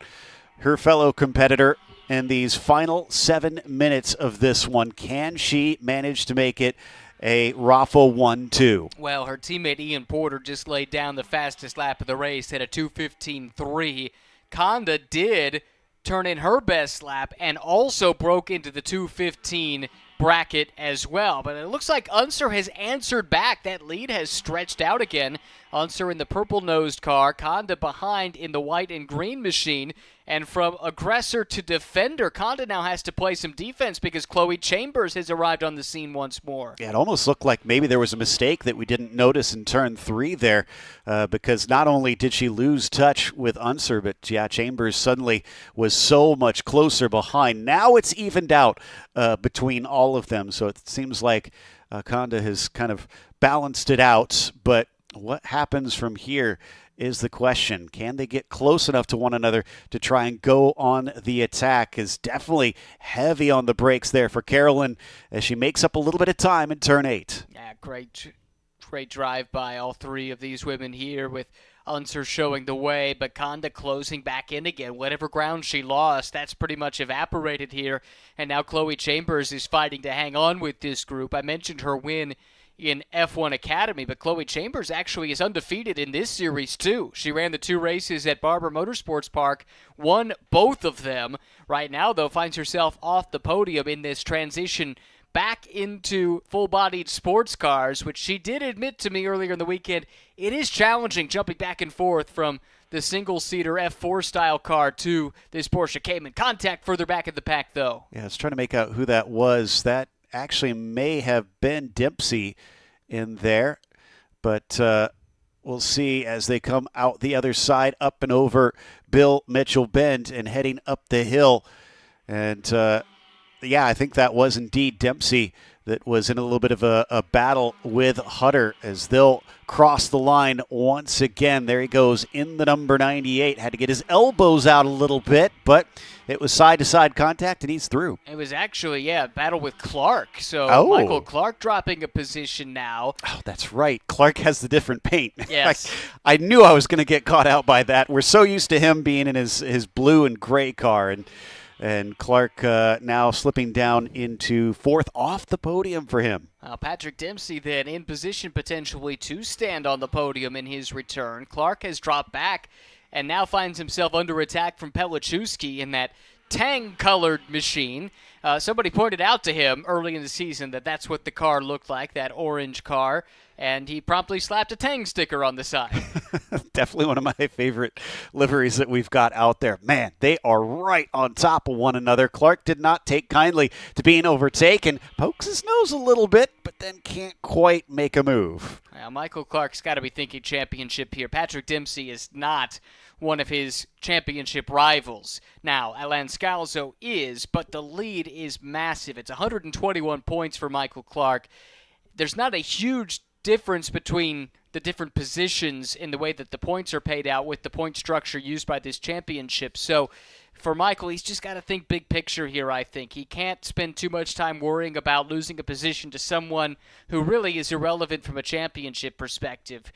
her fellow competitor in these final 7 minutes of this one. Can she manage to make it a raffle 1-2? Well, her teammate Ian Porter just laid down the fastest lap of the race at a 2:15.3. Conda did turn in her best lap and also broke into the 2:15 bracket as well. But it looks like Unser has answered back. That lead has stretched out again. Unser in the purple-nosed car, Conda behind in the white and green machine, And from aggressor to defender, Conda now has to play some defense because Chloe Chambers has arrived on the scene once more. Yeah, it almost looked like maybe there was a mistake that we didn't notice in turn 3 there, because not only did she lose touch with Unser, but yeah, Chambers suddenly was so much closer behind. Now it's evened out between all of them, so it seems like Conda has kind of balanced it out. But what happens from here is the question. Can they get close enough to one another to try and go on the attack? Is definitely heavy on the brakes there for Carolyn as she makes up a little bit of time in turn 8. Yeah, great drive by all 3 of these women here, with Unser showing the way, but Conda closing back in again. Whatever ground she lost, that's pretty much evaporated here. And now Chloe Chambers is fighting to hang on with this group. I mentioned her win in F1 Academy, but Chloe Chambers actually is undefeated in this series too. She ran the 2 races at Barber Motorsports Park, won both of them. Right now, though, finds herself off the podium in this transition back into full-bodied sports cars, which she did admit to me earlier in the weekend. It is challenging jumping back and forth from the single-seater F4 style car to this Porsche Cayman. Contact further back in the pack, though. Yeah, I was trying to make out who that was. That actually may have been Dempsey in there, but we'll see as they come out the other side, up and over Bill Mitchell Bend and heading up the hill. And yeah, I think that was indeed Dempsey that was in a little bit of a battle with Hutter as they'll cross the line once again. There he goes in the number 98. Had to get his elbows out a little bit, but it was side-to-side contact, and he's through. It was actually, yeah, battle with Clark. So Michael Clark dropping a position now. Oh, that's right. Clark has the different paint. Yes. I knew I was going to get caught out by that. We're so used to him being in his blue and gray car, and Clark now slipping down into 4th off the podium for him. Patrick Dempsey then in position potentially to stand on the podium in his return. Clark has dropped back and now finds himself under attack from Pelichowski in that tang-colored machine. Somebody pointed out to him early in the season that that's what the car looked like, that orange car, and he promptly slapped a Tang sticker on the side. Definitely one of my favorite liveries that we've got out there. Man, they are right on top of one another. Clark did not take kindly to being overtaken. Pokes his nose a little bit, but then can't quite make a move. Now, Michael Clark's got to be thinking championship here. Patrick Dempsey is not one of his championship rivals. Now, Alan Scalzo is, but the lead is massive. It's 121 points for Michael Clark. There's not a huge difference between the different positions in the way that the points are paid out with the point structure used by this championship. So for Michael, he's just got to think big picture here, I think. He can't spend too much time worrying about losing a position to someone who really is irrelevant from a championship perspective.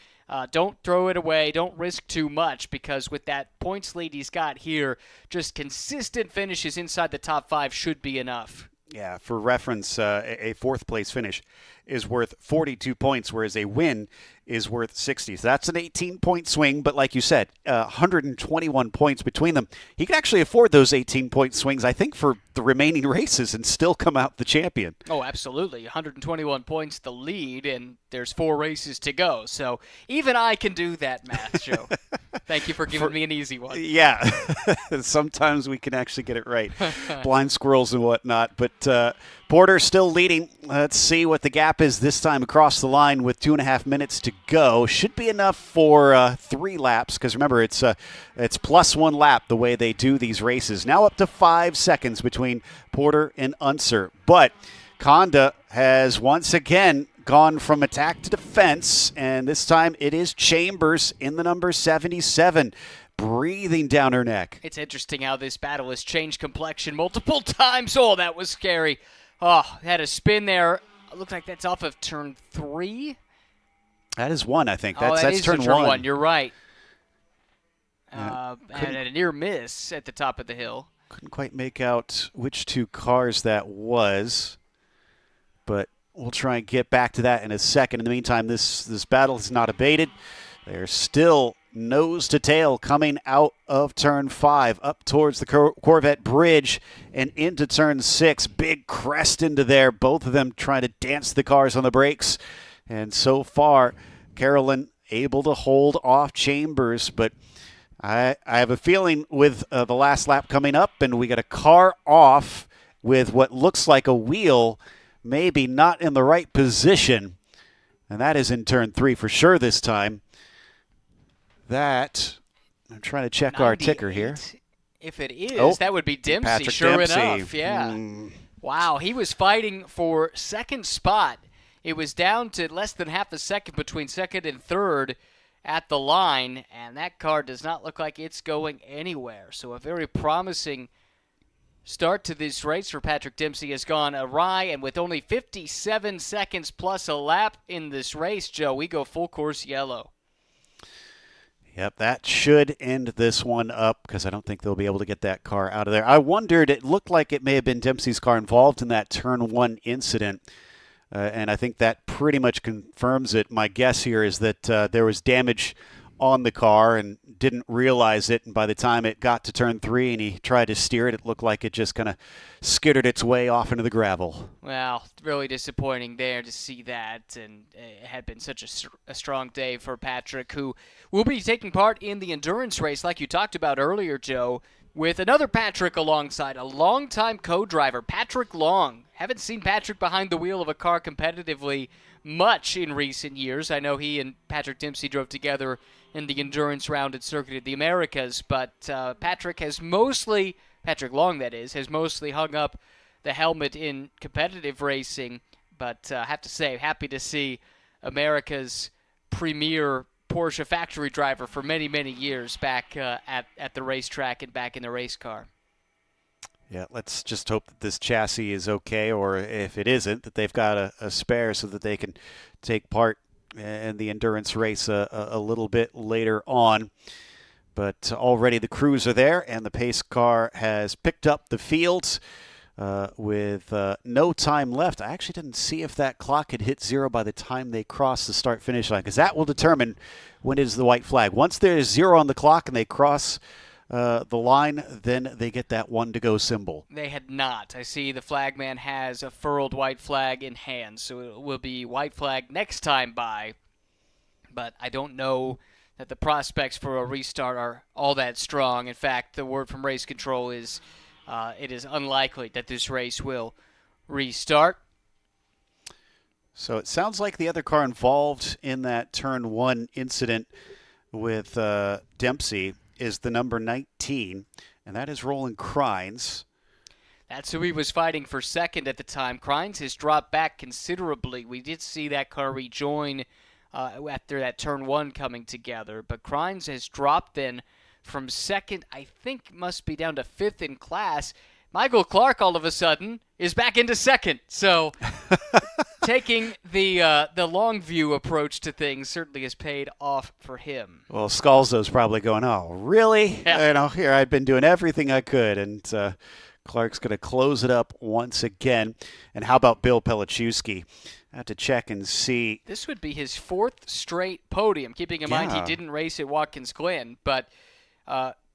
Don't throw it away. Don't risk too much, because with that points lead he's got here, just consistent finishes inside the top 5 should be enough. Yeah, for reference, a 4th place finish is worth 42 points, whereas a win is worth 60. So that's an 18-point swing, but like you said, 121 points between them. He could actually afford those 18-point swings, I think, for the remaining races and still come out the champion. Oh, absolutely. 121 points the lead, and there's 4 races to go. So even I can do that math, Joe. Thank you for giving me an easy one. Yeah, sometimes we can actually get it right. Blind squirrels and whatnot. But Porter still leading. Let's see what the gap is this time across the line with 2.5 minutes to go. Should be enough for 3 laps, because remember, it's plus 1 lap the way they do these races. Now up to 5 seconds between Porter and Unser. But Conda has once again gone from attack to defense, and this time it is Chambers in the number 77, breathing down her neck. It's interesting how this battle has changed complexion multiple times. Oh, that was scary. Oh, had a spin there. It looks like that's off of turn 3. That is 1, I think. That's turn turn 1. 1. You're right. Yeah, and a near miss at the top of the hill. Couldn't quite make out which 2 cars that was, but we'll try and get back to that in a second. In the meantime, this battle is not abated. They're still nose to tail coming out of turn 5 up towards the Corvette Bridge and into turn 6. Big crest into there. Both of them trying to dance the cars on the brakes. And so far, Carolyn able to hold off Chambers, but I have a feeling with the last lap coming up, and we got a car off with what looks like a wheel, maybe not in the right position. And that is in turn 3 for sure this time. I'm trying to check our ticker here. If it is, that would be Dempsey, Patrick sure Dempsey. enough. Yeah. Wow, he was fighting for second spot. It was down to less than half a second between second and third at the line, and that car does not look like it's going anywhere. So a very promising start to this race for Patrick Dempsey has gone awry, and with only 57 seconds plus a lap in this race, Joe, we go full course yellow. Yep, that should end this one up because I don't think they'll be able to get that car out of there. I wondered, it looked like it may have been Dempsey's car involved in that turn 1 incident. And I think that pretty much confirms it. My guess here is that there was damage on the car and didn't realize it. And by the time it got to turn 3 and he tried to steer it, it looked like it just kind of skittered its way off into the gravel. Well, really disappointing there to see that. And it had been such a strong day for Patrick, who will be taking part in the endurance race like you talked about earlier, Joe, with another Patrick alongside, a longtime co-driver, Patrick Long. Haven't seen Patrick behind the wheel of a car competitively much in recent years. I know he and Patrick Dempsey drove together in the endurance round at Circuit of the Americas, but Patrick Long, that is, has mostly hung up the helmet in competitive racing. But I have to say, happy to see America's premier Porsche factory driver for many, many years back at the racetrack and back in the race car. Yeah, let's just hope that this chassis is okay, or if it isn't, that they've got a spare so that they can take part in the endurance race a little bit later on. But already the crews are there, and the pace car has picked up the field with no time left. I actually didn't see if that clock had hit 0 by the time they crossed the start-finish line, because that will determine when it is the white flag. Once there's 0 on the clock and they cross the line, then they get that 1 to go symbol. They had not. I see the flagman has a furled white flag in hand, so it will be white flag next time by. But I don't know that the prospects for a restart are all that strong. In fact, the word from race control is it is unlikely that this race will restart. So it sounds like the other car involved in that turn 1 incident with Dempsey is the number 19, and that is Roland Crines. That's who he was fighting for second at the time. Crines has dropped back considerably. We did see that car rejoin after that turn 1 coming together, but Crines has dropped then from second, I think must be down to 5th in class. Michael Clark all of a sudden is back into second. So taking the long view approach to things certainly has paid off for him. Well, Scalzo's probably going, oh, really? Yeah. Here I'd been doing everything I could, and Clark's going to close it up once again. And how about Bill Pelichewski? I have to check and see. This would be his 4th straight podium, keeping in mind he didn't race at Watkins Glen, but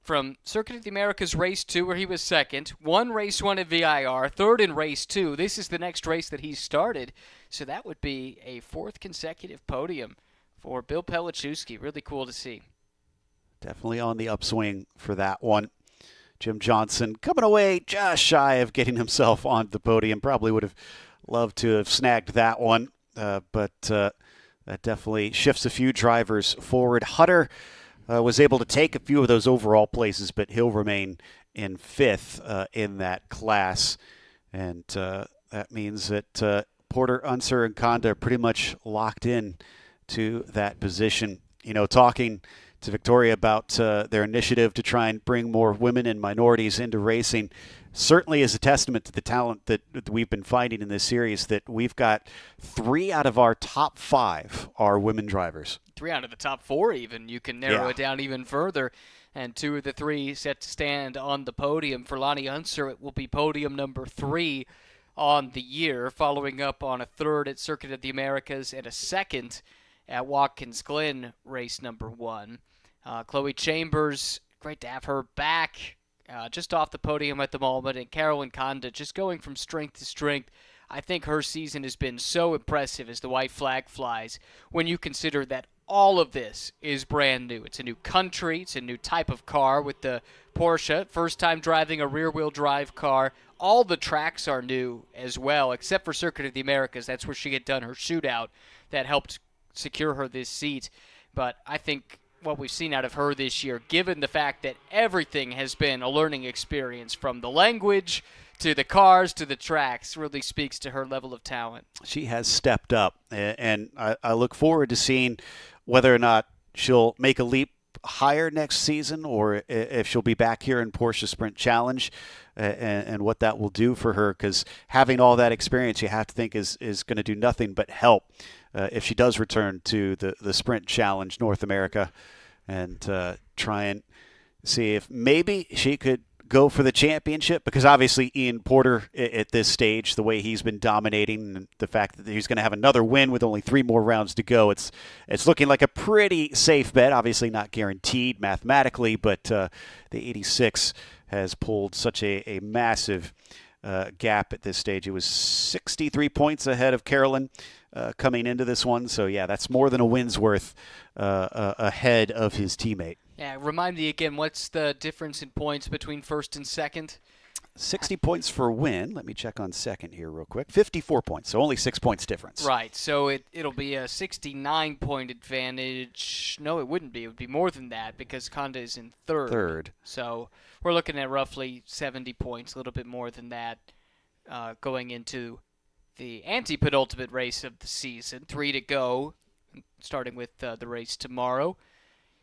from Circuit of the Americas Race 2, where he was second, won Race 1 at VIR, third in Race 2. This is the next race that he started, so that would be a 4th consecutive podium for Bill Pelichewski. Really cool to see. Definitely on the upswing for that one. Jim Johnson coming away just shy of getting himself on the podium. Probably would have loved to have snagged that one, but that definitely shifts a few drivers forward. Hutter was able to take a few of those overall places, but he'll remain in 5th in that class. And that means that Porter, Unser, and Conda are pretty much locked in to that position. You know, talking to Victoria about their initiative to try and bring more women and minorities into racing certainly is a testament to the talent that we've been finding in this series, that we've got 3 out of our top 5 are women drivers. 3 out of the top 4 even. You can narrow it down even further. And 2 of the 3 set to stand on the podium. For Lonnie Unser, it will be podium number 3 on the year, following up on a 3rd at Circuit of the Americas and a 2nd at Watkins Glen race number 1. Chloe Chambers, great to have her back. Just off the podium at the moment, and Carolyn Conda just going from strength to strength. I think her season has been so impressive as the white flag flies when you consider that all of this is brand new. It's a new country. It's a new type of car with the Porsche. First time driving a rear-wheel drive car. All the tracks are new as well, except for Circuit of the Americas. That's where she had done her shootout that helped secure her this seat. But I think what we've seen out of her this year, given the fact that everything has been a learning experience, from the language to the cars to the tracks, really speaks to her level of talent. She has stepped up, and I look forward to seeing whether or not she'll make a leap higher next season, or if she'll be back here in Porsche Sprint Challenge, and what that will do for her, because having all that experience, you have to think is going to do nothing but help if she does return to the Sprint Challenge North America, and try and see if maybe she could go for the championship, because obviously Ian Porter at this stage, the way he's been dominating, and the fact that he's going to have another win with only 3 more rounds to go, it's looking like a pretty safe bet. Obviously not guaranteed mathematically, but the 86 has pulled such a massive gap at this stage. It was 63 points ahead of Carolyn coming into this one, so yeah, that's more than a win's worth ahead of his teammate. Yeah, remind me again, what's the difference in points between first and second? 60 points for win. Let me check on second here real quick. 54 points, so only 6 points difference. Right, so it'll be a 69-point advantage. No, it wouldn't be. It would be more than that, because Conda is in third. So we're looking at roughly 70 points, a little bit more than that, going into the anti-penultimate race of the season. 3 to go, starting with the race tomorrow.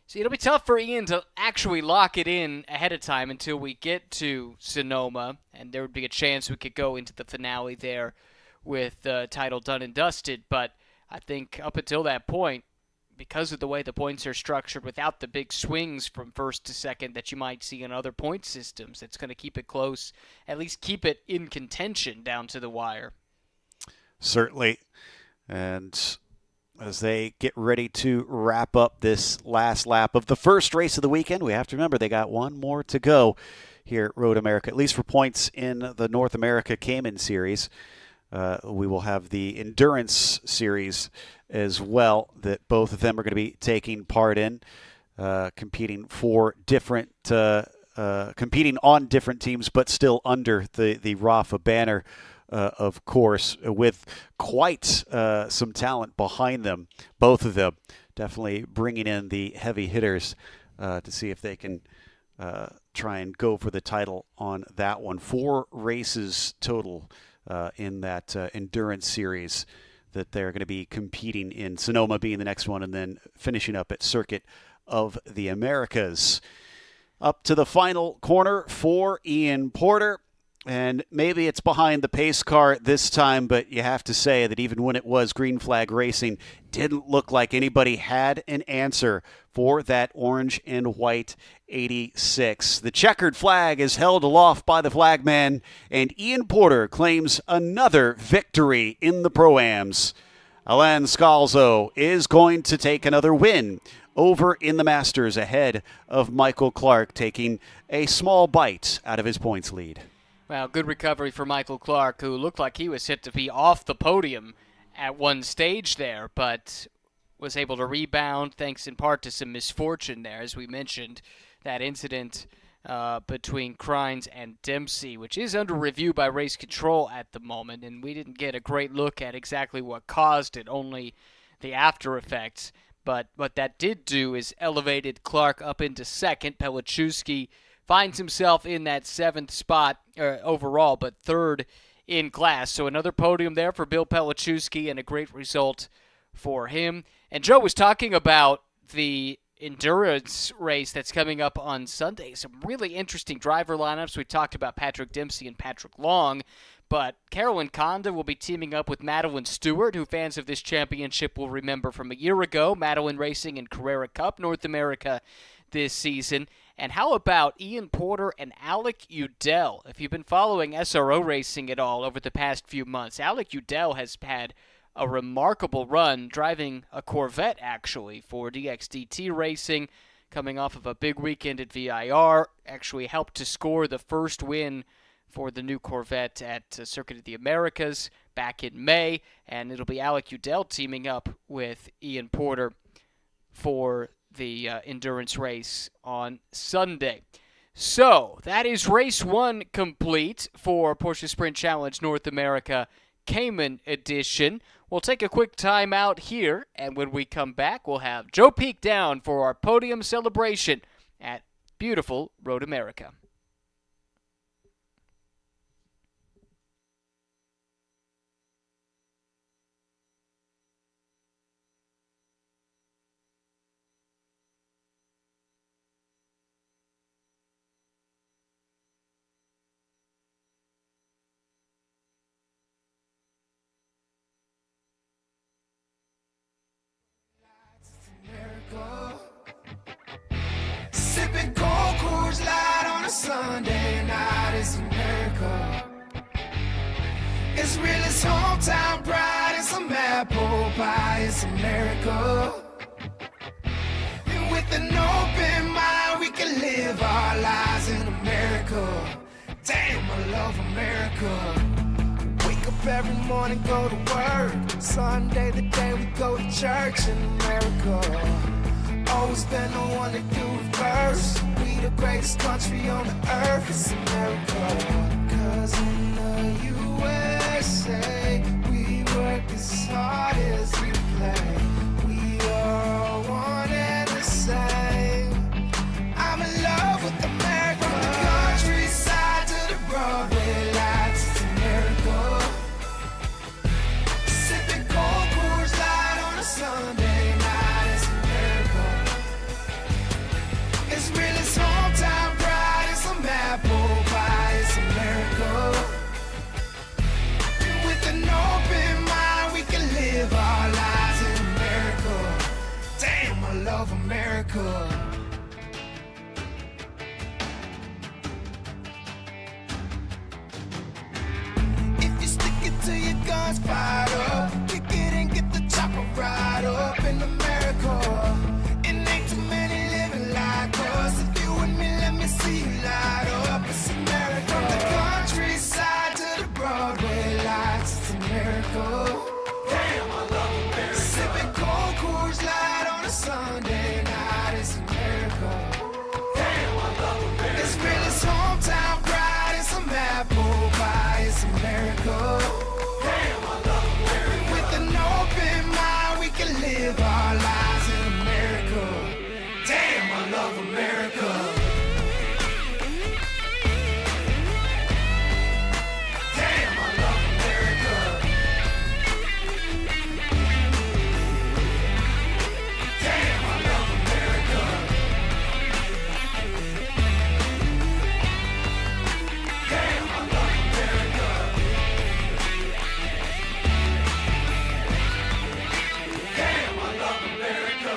So it'll be tough for Ian to actually lock it in ahead of time until we get to Sonoma, and there would be a chance we could go into the finale there with the title done and dusted. But I think up until that point, because of the way the points are structured, without the big swings from first to second that you might see in other point systems, it's going to keep it close, at least keep it in contention down to the wire. Certainly. And as they get ready to wrap up this last lap of the first race of the weekend, we have to remember they got one more to go here at Road America, at least for points in the North America Cayman Series. We will have the Endurance Series as well, that both of them are going to be taking part in, competing for different, competing on different teams, but still under the Rafa banner. Of course, with quite some talent behind them, both of them definitely bringing in the heavy hitters to see if they can try and go for the title on that one. 4 races total in that endurance series that they're going to be competing in, Sonoma being the next one, and then finishing up at Circuit of the Americas. Up to the final corner for Ian Porter. And maybe it's behind the pace car this time, but you have to say that even when it was green flag racing, didn't look like anybody had an answer for that orange and white 86. The checkered flag is held aloft by the flagman, and Ian Porter claims another victory in the Pro-Ams. Alain Scalzo is going to take another win over in the Masters ahead of Michael Clark, taking a small bite out of his points lead. Well, good recovery for Michael Clark, who looked like he was set to be off the podium at one stage there, but was able to rebound thanks in part to some misfortune there. As we mentioned, that incident between Crines and Dempsey, which is under review by race control at the moment, and we didn't get a great look at exactly what caused it, only the after effects. But what that did do is elevated Clark up into second. Pelichowski finds himself in that 7th spot overall, but 3rd in class. So another podium there for Bill Pelichowski, and a great result for him. And Joe was talking about the endurance race that's coming up on Sunday. Some really interesting driver lineups. We talked about Patrick Dempsey and Patrick Long, but Carolyn Conda will be teaming up with Madeline Stewart, who fans of this championship will remember from a year ago. Madeline racing in Carrera Cup North America this season. And how about Ian Porter and Alec Udell? If you've been following SRO racing at all over the past few months, Alec Udell has had a remarkable run driving a Corvette, actually, for DXDT Racing, coming off of a big weekend at VIR. Actually helped to score the first win for the new Corvette at Circuit of the Americas back in May. And it'll be Alec Udell teaming up with Ian Porter for the endurance race on Sunday. So that is race 1 complete for Porsche Sprint Challenge North America Cayman edition. We'll take a quick time out here, and when we come back, we'll have Joe Peak down for our podium celebration at beautiful Road America. Sipping cold Coors Light on a Sunday night is a miracle. It's real as hometown pride. It's some apple pie. It's a miracle. And with an open mind, we can live our lives in America. Damn, I love America. Wake up every morning, go to work. Sunday, the day we go to church in America. Always been the one to do it first. We the greatest country on the earth. It's America. 'Cause in the USA, we work as hard as we play. We are all one and the same. I'm in love with America. From the countryside to the Broadway lights, it's America. Sipping cold Coors Light on a Sunday night, it's America. It's real as hometown pride. It's some apple pie. It's America. With an open mind, we can live our lives in America. Damn, I love America. If you stick it to your guns, fired up. Kick it and get the chopper right up in America. It ain't too many living like us. If you with me, let me see you light up. It's America. From the countryside to the Broadway lights, it's America. Damn, I love America. Sipping cold Coors Light on a Sunday night, it's America. Damn, I love America. It's real as hometown pride. It's some apple pie. It's America. Damn, I love America. With an open mind, we can live our lives in America. Damn, I love America. Damn, I love America. Damn, I love America. Damn, I love America. Damn, I love America.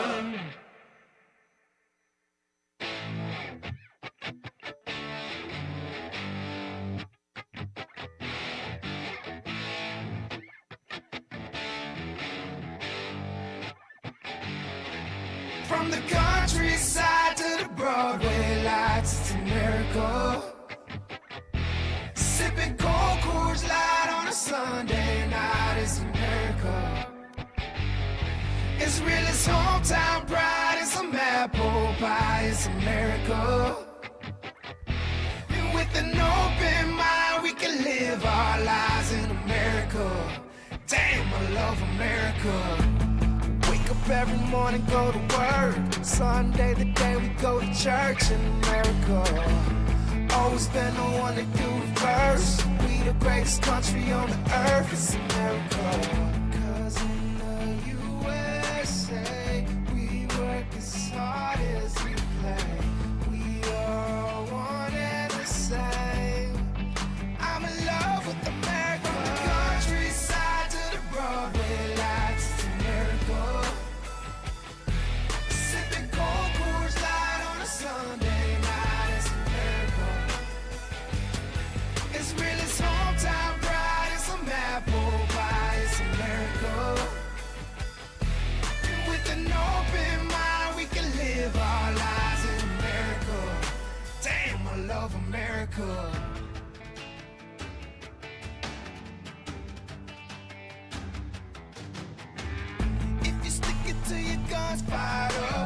From the countryside to the Broadway lights, it's America. Sipping cold Coors Light on a Sunday night, it's America. It's real as hometown pride. It's some apple pie. It's America. And with an open mind, we can live our lives in America. Damn, I love America. Wake up every morning, go to work. Sunday, the day we go to church in America. Always been the one to do it first. We the greatest country on the earth. It's America. 'Cause in the USA, we work as hard as we play. We are all one and the same. I'm in love with America. From the countryside to the Broadway lights, it's America. Sipping cold Coors Light on a Sunday night, it's America. It's real as hometown pride. It's some apple pie. It's America. With an open mind, we can live our lives in America. Damn, I love America. If you stick it to your guns, fired up.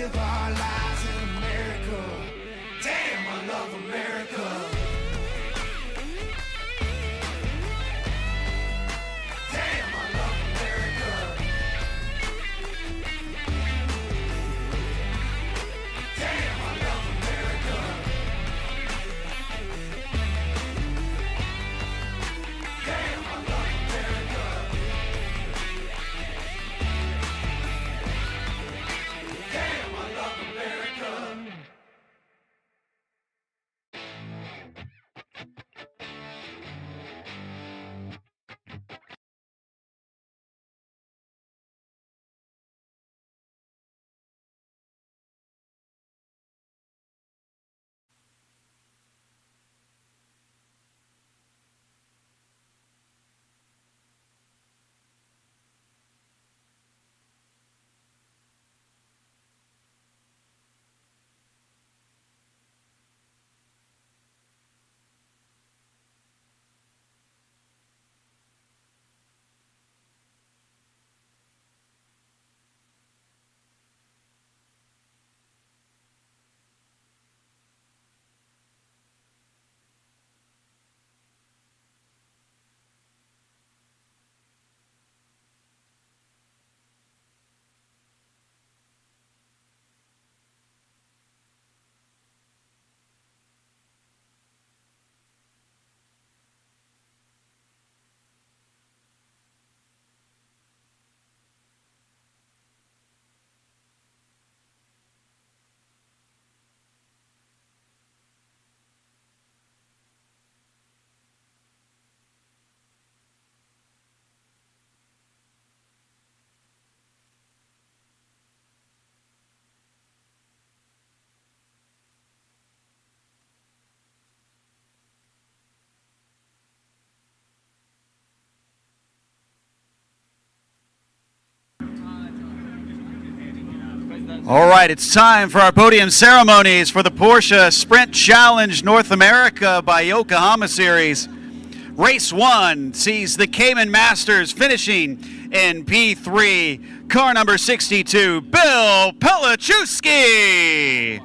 live our lives in America. Damn, I love America. Damn, I love America. Damn, I love America. Damn, I love America. Damn, I love America. All right, it's time for our podium ceremonies for the Porsche Sprint Challenge North America by Yokohama Series. Race 1 sees the Cayman Masters finishing in P3. Car number 62, Bill Pelichowski.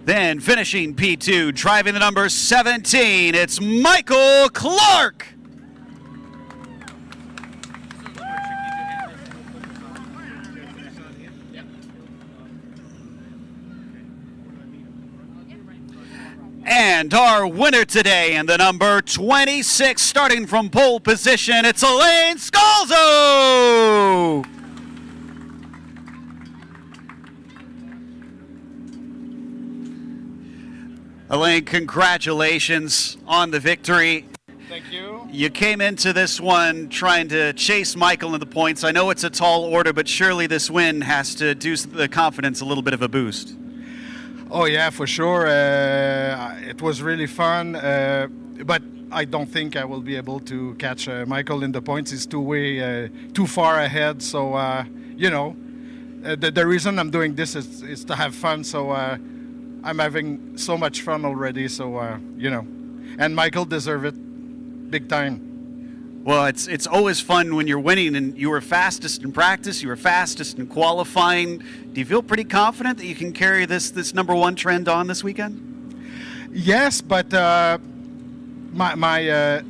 Then finishing P2, driving the number 17, it's Michael Clark. And our winner today in the number 26, starting from pole position, it's Elaine Scalzo. Elaine, congratulations on the victory. Thank you. You came into this one trying to chase Michael in the points. I know it's a tall order, but surely this win has to do the confidence a little bit of a boost. Oh yeah, for sure. It was really fun, but I don't think I will be able to catch Michael in the points. He's too far ahead. So the reason I'm doing this is to have fun. So I'm having so much fun already. So and Michael deserves it big time. Well, it's always fun when you're winning, and you were fastest in practice. You were fastest in qualifying. Do you feel pretty confident that you can carry this number one trend on this weekend? Yes, but my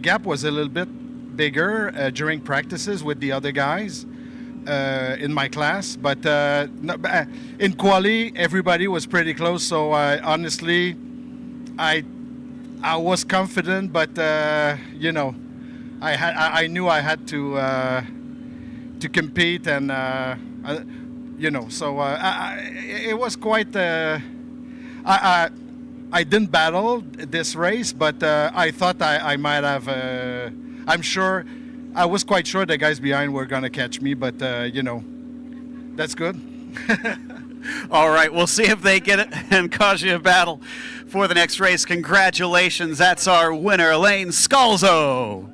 gap was a little bit bigger during practices with the other guys in my class. But in quali, everybody was pretty close. So honestly, I was confident, but I knew I had to compete, and so it was quite. I didn't battle this race, but I thought I might have. I'm sure. I was quite sure the guys behind were gonna catch me, but that's good. All right, we'll see if they get it and cause you a battle for the next race. Congratulations, that's our winner, Elaine Scalzo.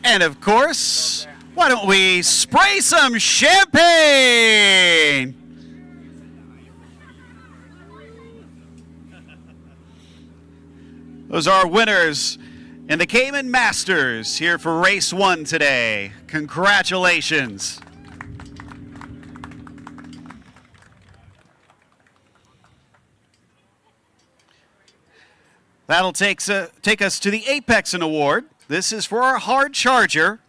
And of course, why don't we spray some champagne? Those are our winners in the Cayman Masters here for race 1 today. Congratulations. That'll take us to the Apexon Award. This is for our hard charger.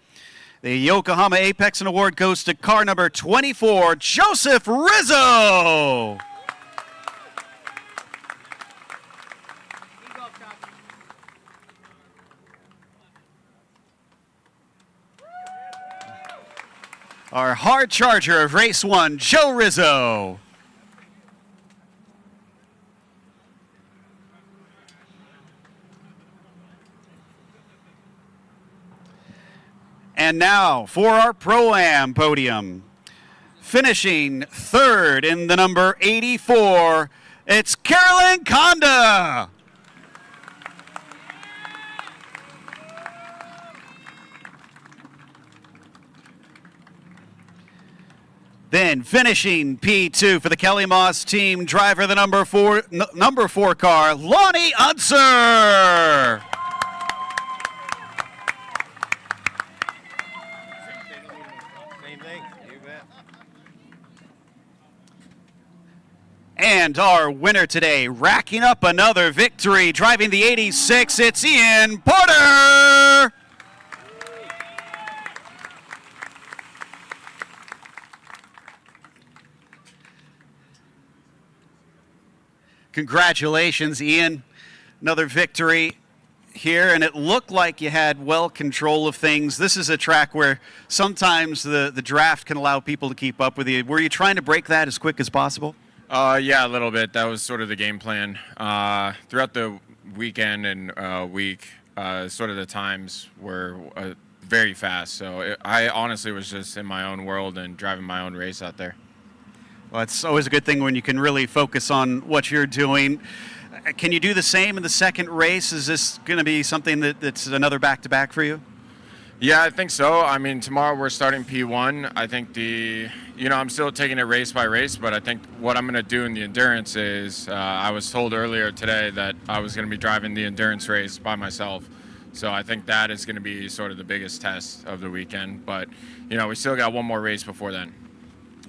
The Yokohama Apexon Award goes to car number 24, Joseph Rizzo. Our hard charger of race 1, Joe Rizzo. And now for our Pro-Am podium. Finishing third in the number 84, it's Carolyn Conda. Then finishing P2 for the Kelly Moss team, driver the number four car, Lonnie Unser. And our winner today, racking up another victory, driving the 86, it's Ian Porter. Congratulations, Ian. Another victory here, and it looked like you had well control of things. This is a track where sometimes the draft can allow people to keep up with you. Were you trying to break that as quick as possible? Yeah, a little bit. That was sort of the game plan. Throughout the weekend and week, sort of the times were very fast. So I honestly was just in my own world and driving my own race out there. Well, it's always a good thing when you can really focus on what you're doing. Can you do the same in the second race? Is this going to be something that's another back-to-back for you? Yeah, I think so. I mean, tomorrow we're starting P1. I think I'm still taking it race by race, but I think what I'm going to do in the endurance is, I was told earlier today that I was going to be driving the endurance race by myself. So I think that is going to be sort of the biggest test of the weekend. But, we still got one more race before then.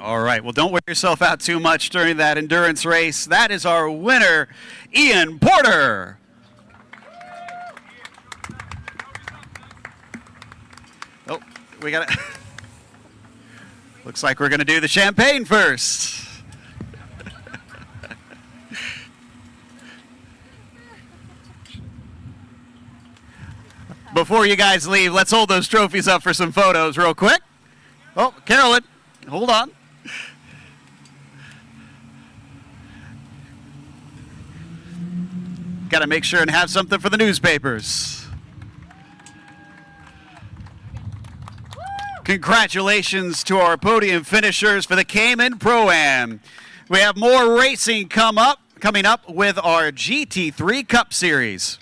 All right. Well, don't wear yourself out too much during that endurance race. That is our winner, Ian Porter. Oh, we got it. Looks like we're going to do the champagne first. Before you guys leave, let's hold those trophies up for some photos real quick. Oh, Carolyn, hold on. Got to make sure and have something for the newspapers. Congratulations to our podium finishers for the Cayman Pro-Am. We have more racing coming up with our GT3 Cup Series.